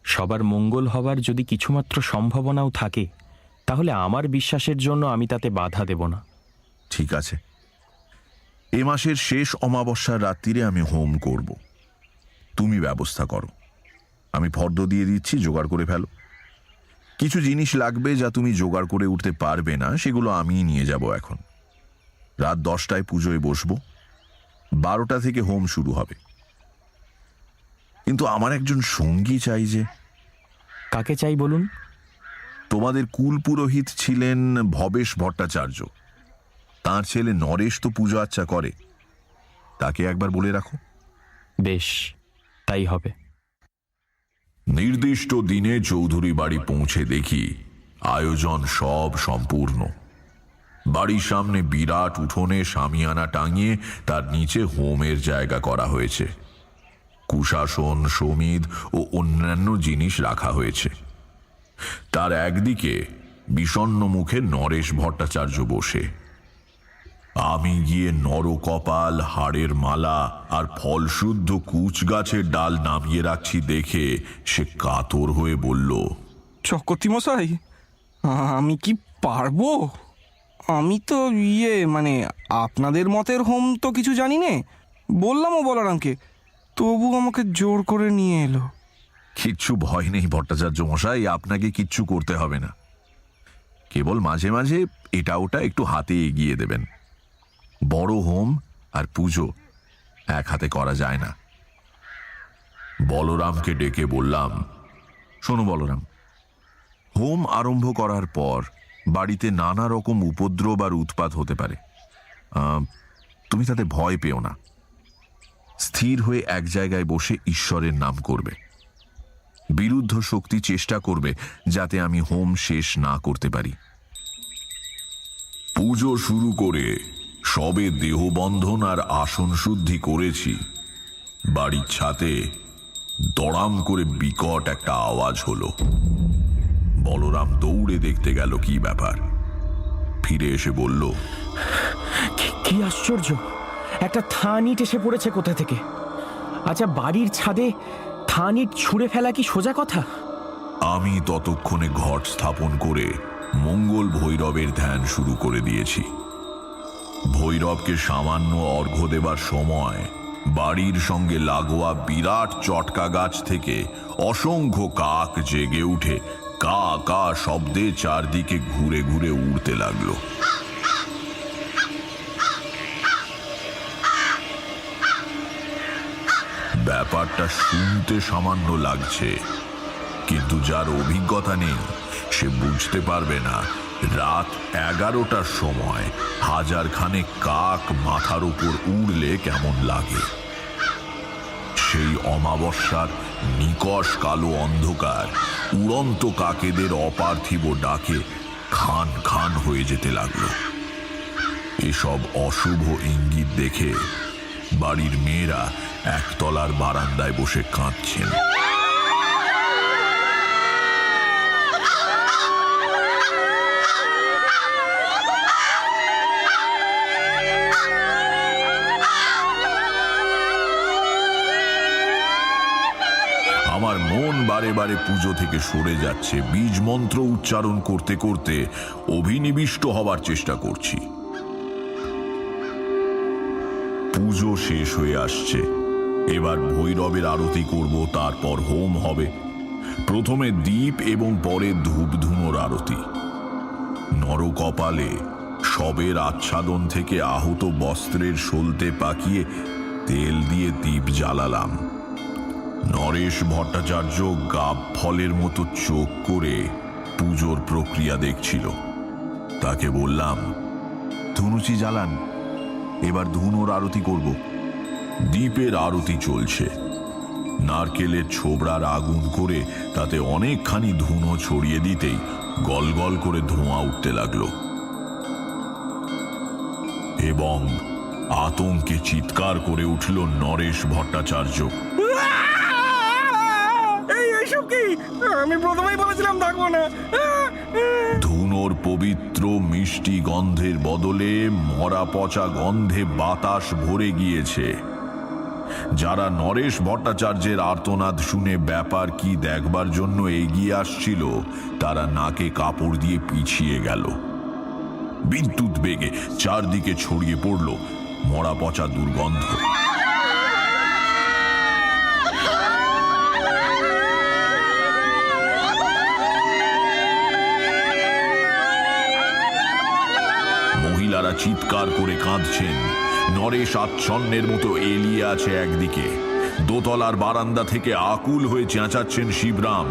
সবার মঙ্গল হবার যদি কিছুমাত্র সম্ভাবনাও থাকে, তাহলে আমার বিশ্বাসের জন্য আমি তাতে বাধা দেব না। ঠিক আছে, এ মাসের শেষ অমাবস্যার রাত্রিরে আমি হোম করব। তুমি ব্যবস্থা করো, আমি ফর্দ দিয়ে দিচ্ছি, জোগাড় করে ফেলো। কিছু জিনিস লাগবে যা তুমি জোগাড় করে উঠতে পারবে না, সেগুলো আমিই নিয়ে যাব। এখন রাত 10টায় পুজোয় বসবো, 12টা থেকে হোম শুরু হবে। কিন্তু আমার একজন সঙ্গী চাই। যে কাকে চাই বলুন? তোমাদের কুল পুরোহিত ছিলেন ভবেশ ভট্টাচার্য, তার ছেলে নরেশ তো পুজো আচ্ছা করে, তাকে একবার বলে রাখো। বেশ, তাই হবে। নির্দিষ্ট দিনে চৌধুরী বাড়ি পৌঁছে দেখি আয়োজন সব সম্পূর্ণ। বাড়ির সামনে বিরাট উঠোনে শামিয়ানা টাঙিয়ে তার নিচে হোমের জায়গা করা হয়েছে। কুশাসন, সমিদ ও অন্যান্য জিনিস রাখা হয়েছে। তার একদিকে বিষণ্ণ মুখে নরেশ ভট্টাচার্য বসে। আমি গিয়ে নরকপাল, হাড়ের মালা আর ফলশুদ্ধ কুচ গাছের ডাল নামিয়ে রাখছি দেখে সে কাতর হয়ে বলল, চক্রবর্তী মশাই, আমি কি পারবো? আমি তো মানে আপনাদের মতের হোম তো কিছু জানি নে, বললামও বলরামকে, তবু আমাকে জোর করে নিয়ে এলো। কিচ্ছু ভয় নেই ভট্টাচার্য মশাই, আপনাকে কিচ্ছু করতে হবে না। কেবল মাঝে মাঝে এটা ওটা একটু হাতে এগিয়ে দেবেন। বড় হোম আর পুজো এক হাতে করা যায় না। বলরামকে ডেকে বললাম, শোনো বলরাম, হোম আরম্ভ করার পর বাড়িতে নানা রকম উপদ্রব আর উৎপাত হতে পারে। তুমি তাতে ভয় পেও না। স্থির হয়ে এক জায়গায় বসে ঈশ্বরের নাম করবে। বিরুদ্ধ শক্তি চেষ্টা করবে যাতে আমি হোম শেষ না করতে পারি। পুজো শুরু করে সবে দেহবন্ধন আর আসন শুদ্ধি করেছি। বাড়ির ছাতে দড়াম করে বিকট একটা আওয়াজ হলো। বলরাম দৌড়ে দেখতে গেল কি ব্যাপার। ফিরে এসে বলল, কি আশ্চর্য, একটা থান ইট এসে পড়েছে কোথা থেকে। আচ্ছা, বাড়ির ছাদে থান ইট ছুঁড়ে ফেলা কি সোজা কথা? আমি ততক্ষণে ঘট স্থাপন করে মঙ্গল ভৈরবের ধ্যান শুরু করে দিয়েছি। ভৈরবকে সামান্য অর্ঘ্য দেবার সময় বাড়ির সঙ্গে লাগোয়া বিরাট চটকা গাছ থেকে অসংখ্য কাক জেগে উঠে কা কা শব্দে চারদিকে ঘুরে ঘুরে উড়তে লাগলো। ব্যাপারটা শুনতে সামান্য লাগছে, কিন্তু যার অভিজ্ঞতা নেই সে বুঝতে পারবে না রাত 11টার সময় 1000 খানেক কাক মাথার উপর উড়লে কেমন লাগে। সেই অমাবস্যার নিকষ কালো অন্ধকার উড়ন্ত কাকেদের অপার্থিব ডাকে খান খান হয়ে যেতে লাগলো। এসব অশুভ ইঙ্গিত দেখে বাড়ির মেয়েরা একতলার বারান্দায় বসে কাঁদছেন। আমার মন বারে বারে পুজো থেকে সরে যাচ্ছে। বীজ মন্ত্র উচ্চারণ করতে করতে অভিনিবিষ্ট হবার চেষ্টা করছি। পুজো শেষ হয়ে আসছে। এবার ভৈরবের আরতি করব, তারপর হোম হবে। প্রথমে দীপ এবং পরে ধূপ ধুনোর আরতি। নরকপালে শবের আচ্ছাদন থেকে আহত বস্ত্রের সলতে পাকিয়ে তেল দিয়ে দীপ জ্বালালাম। নরেশ ভট্টাচার্য গাব ফলের মতো চোখ করে পুজোর প্রক্রিয়া দেখছিল। তাকে বললাম, ধুনুচি জ্বালান, এবার ধুনোর আরতি করব। দীপের আরতি চলছে। নারকেলের ছোবড়ার আগুন করে তাতে অনেকখানি ধুনো ছড়িয়ে দিতেই গলগল করে ধোঁয়া উঠতে লাগলো এবং আতঙ্কে চিৎকার করে উঠল নরেশ ভট্টাচার্য। আমি প্রথমেই বলেছিলাম থাকবো না। ধুনোর পবিত্র মিষ্টি গন্ধের বদলে মরা পচা গন্ধে বাতাস ভরে গিয়েছে। যারা নরেশ ভট্টাচার্যের আর্তনাদ শুনে ব্যাপার কি দেখবার জন্য এগিয়ে আসছিল, তারা নাকে কাপড় দিয়ে পিছিয়ে গেল। বিদ্যুৎ বেগে চারদিকে ছড়িয়ে পড়ল মরা পচা দুর্গন্ধ। মহিলারা চিৎকার করে কাঁদছেন। নরেশ আচ্ছন্নের মতো এলিয়ে আছে একদিকে। দোতলার বারান্দা থেকে আকুল হয়ে চেঁচাচ্ছেন শিবরাম,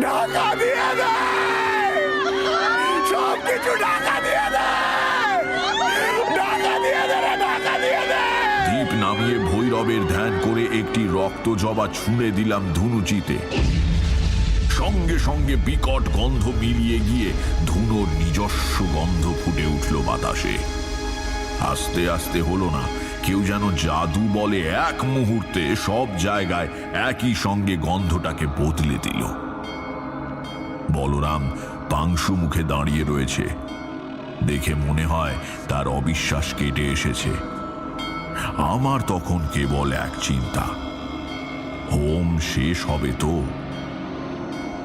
ঢাকা দিয়ে দে, সব কিছু ঢাকা দিয়ে দে, ঢাকা দিয়ে দে, ঢাকা দিয়ে দে। দীপ নামিয়ে ভৈরবের ধ্যান করে একটি রক্ত জবা ছুঁড়ে দিলাম ধুনুচিতে। সঙ্গে সঙ্গে বিকট গন্ধ মিলিয়ে গিয়ে ধুনোর নিজস্ব গন্ধ ফুটে উঠল বাতাসে। আস্তে আস্তে হলো না, কেউ যেন জাদু বলে এক মুহূর্তে সব জায়গায় একই সঙ্গে গন্ধটাকে বদলে দিল। বলরাম পাংশু মুখে দাঁড়িয়ে রয়েছে। দেখে মনে হয় তার অবিশ্বাস কেটে এসেছে। আমার তখন কেবল এক চিন্তা, হোম শেষ হবে তো।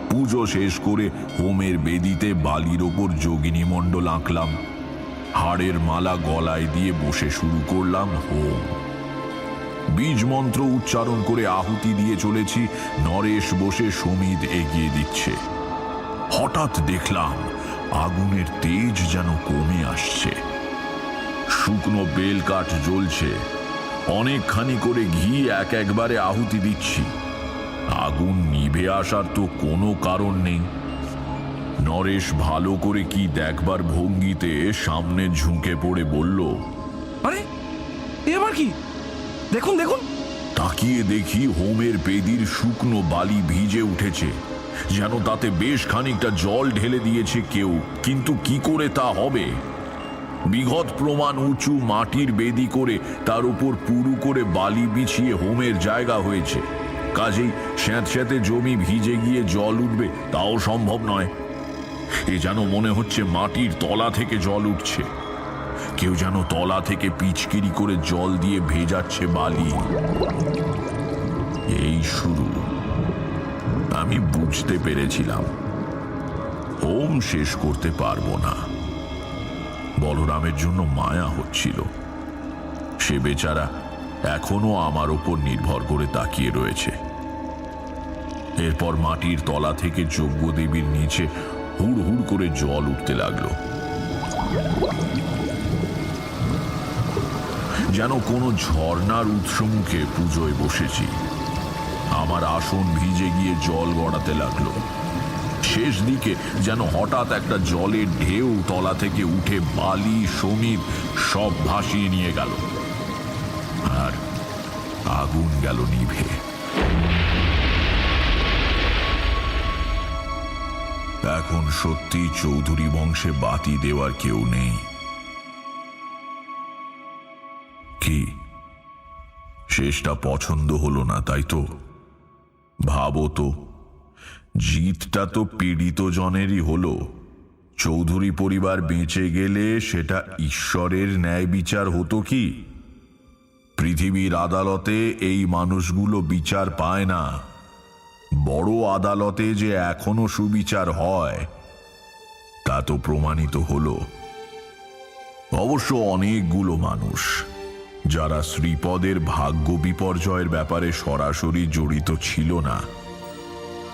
পুজো শেষ করে হোমের বেদিতে বালির ওপর যোগিনী মণ্ডল আঁকলাম। হাড়ের মালা গলায় দিয়ে বসে শুরু করলাম হোম। বীজ মন্ত্র উচ্চারণ করে আহুতি দিয়ে চলেছি। নরেশ বসে সমিধ এগিয়ে দিচ্ছে। হঠাৎ দেখলাম আগুনের তেজ যেন কমে আসছে। শুকনো বেলকাঠ জ্বলছে। অনেকখানি করে ঘি একবারে আহুতি দিচ্ছি। আগুন নিভে আসার তো কোনো কারণ নেই। নরেশ ভালো করে কি দেখবার ভঙ্গিতে সামনে ঝুঁকে পড়ে বলল, আরে এবার কি? দেখুন দেখুন। তাকিয়ে দেখি হোমের বেদির শুকনো বালি ভিজে উঠেছে, যেন তাতে বেশ খানিকটা জল ঢেলে দিয়েছে কেউ। কিন্তু কি করে তা হবে? বিগত প্রমাণ উঁচু মাটির বেদি করে তার উপর পুরু করে বালি বিছিয়ে হোমের জায়গা হয়েছে। কাজেই স্যাঁতস্যাঁতে জমি ভিজে গিয়ে জল উঠবে তাও সম্ভব নয়। এ যেন মনে হচ্ছে মাটির তলা থেকে জল উঠছে। কেউ যেন তলা থেকে পিচকিরি করে জল দিয়ে ভেজাচ্ছে বালি। এই শুরু। আমি বুঝতে পেরেছিলাম হোম শেষ করতে পারবো না। বলরামের জন্য মায়া হচ্ছিল। সে বেচারা এখনো আমার ওপর নির্ভর করে তাকিয়ে রয়েছে। এরপর মাটির তলা থেকে যজ্ঞদেবীর নিচে হুড় হুড় করে জল উঠতে লাগলো, যেন কোনো ঝর্ণার উৎসমুখে পুজোয় বসেছি। আমার আসন ভিজে গিয়ে জল গড়াতে লাগলো। শেষ দিকে যেন হঠাৎ একটা জলের ঢেউ তলা থেকে উঠে বালি সমিত সব ভাসিয়ে নিয়ে গেল, আর আগুন গেল নিভে। এখন সত্যি চৌধুরী বংশে বাতি দেওয়ার কেউ নেই। কি শেষটা পছন্দ হলো না, তাই তো? ভাবো তো, জিতটা তো পীড়িত জনেরই হলো। চৌধুরী পরিবার বেঁচে গেলে সেটা ঈশ্বরের ন্যায় বিচার হতো কি? পৃথিবীর আদালতে এই মানুষগুলো বিচার পায় না। বড় আদালতে যে এখনো সুবিচার হয় তা তো প্রমাণিত হলো। অবশ্য অনেকগুলো মানুষ যারা শ্রীপদের ভাগ্য বিপর্যয়ের ব্যাপারে সরাসরি জড়িত ছিল না,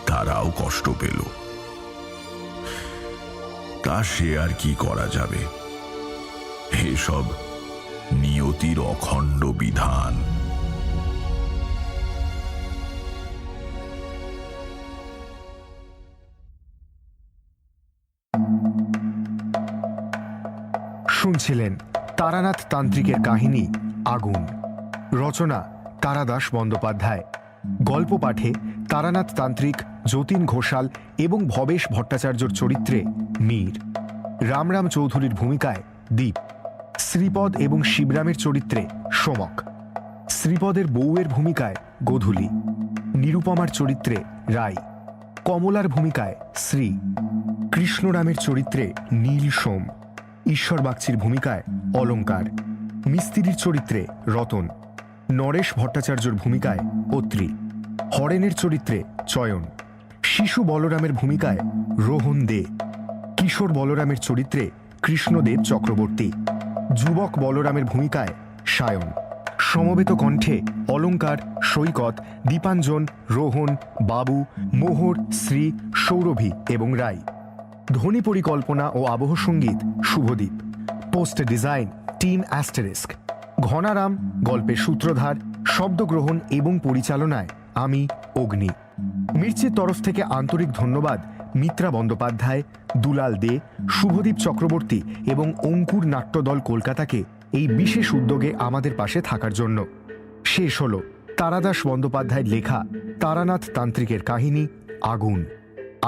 তারাও কষ্ট পেল। তা সে আর কি করা যাবে? এসব নিয়তির অখণ্ড বিধান। শুনছিলেন তারানাথ তান্ত্রিকের কাহিনী আগুন। রচনা তারাদাস বন্দ্যোপাধ্যায়। গল্প পাঠে তারানাথ তান্ত্রিক, যতীন ঘোষাল এবং ভবেশ ভট্টাচার্যর চরিত্রে মীর, রামরাম চৌধুরীর ভূমিকায় দীপ, শ্রীপদ এবং শিবরামের চরিত্রে সোমক, শ্রীপদের বউয়ের ভূমিকায় গোধূলি, নিরুপমার চরিত্রে রাই, কমলার ভূমিকায় শ্রী, কৃষ্ণরামের চরিত্রে নীল সোম, ঈশ্বর বাগচির ভূমিকায় অলঙ্কার, মিস্ত্রির চরিত্রে রতন, নরেশ ভট্টাচার্যর ভূমিকায় অত্রি, হরেনের চরিত্রে চয়ন, শিশু বলরামের ভূমিকায় রোহন দে, কিশোর বলরামের চরিত্রে কৃষ্ণদেব চক্রবর্তী, যুবক বলরামের ভূমিকায় সায়ন। সমবেত কণ্ঠে অলঙ্কার, সৈকত, দীপাঞ্জন, রোহন, বাবু, মোহর, শ্রী, সৌরভী এবং রাই। ধ্বনি পরিকল্পনা ও আবহ সঙ্গীত Shubhadeep. Poster design team asterisk. Ghanaram গল্পের সূত্রধার, শব্দগ্রহণ এবং পরিচালনায় আমি অগ্নি। মির্চির তরফ থেকে আন্তরিক ধন্যবাদ মিত্রা বন্দ্যোপাধ্যায়, দুলাল দে, শুভদীপ চক্রবর্তী এবং অঙ্কুর নাট্যদল কলকাতাকে এই বিশেষ উদ্যোগে আমাদের পাশে থাকার জন্য। শেষ হল তারাদাস বন্দ্যোপাধ্যায়ের লেখা তারানাথ তান্ত্রিকের কাহিনী আগুন।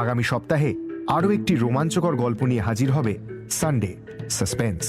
আগামী সপ্তাহে আরও একটি রোমাঞ্চকর গল্প নিয়ে হাজির হবে সানডে সাসপেন্স।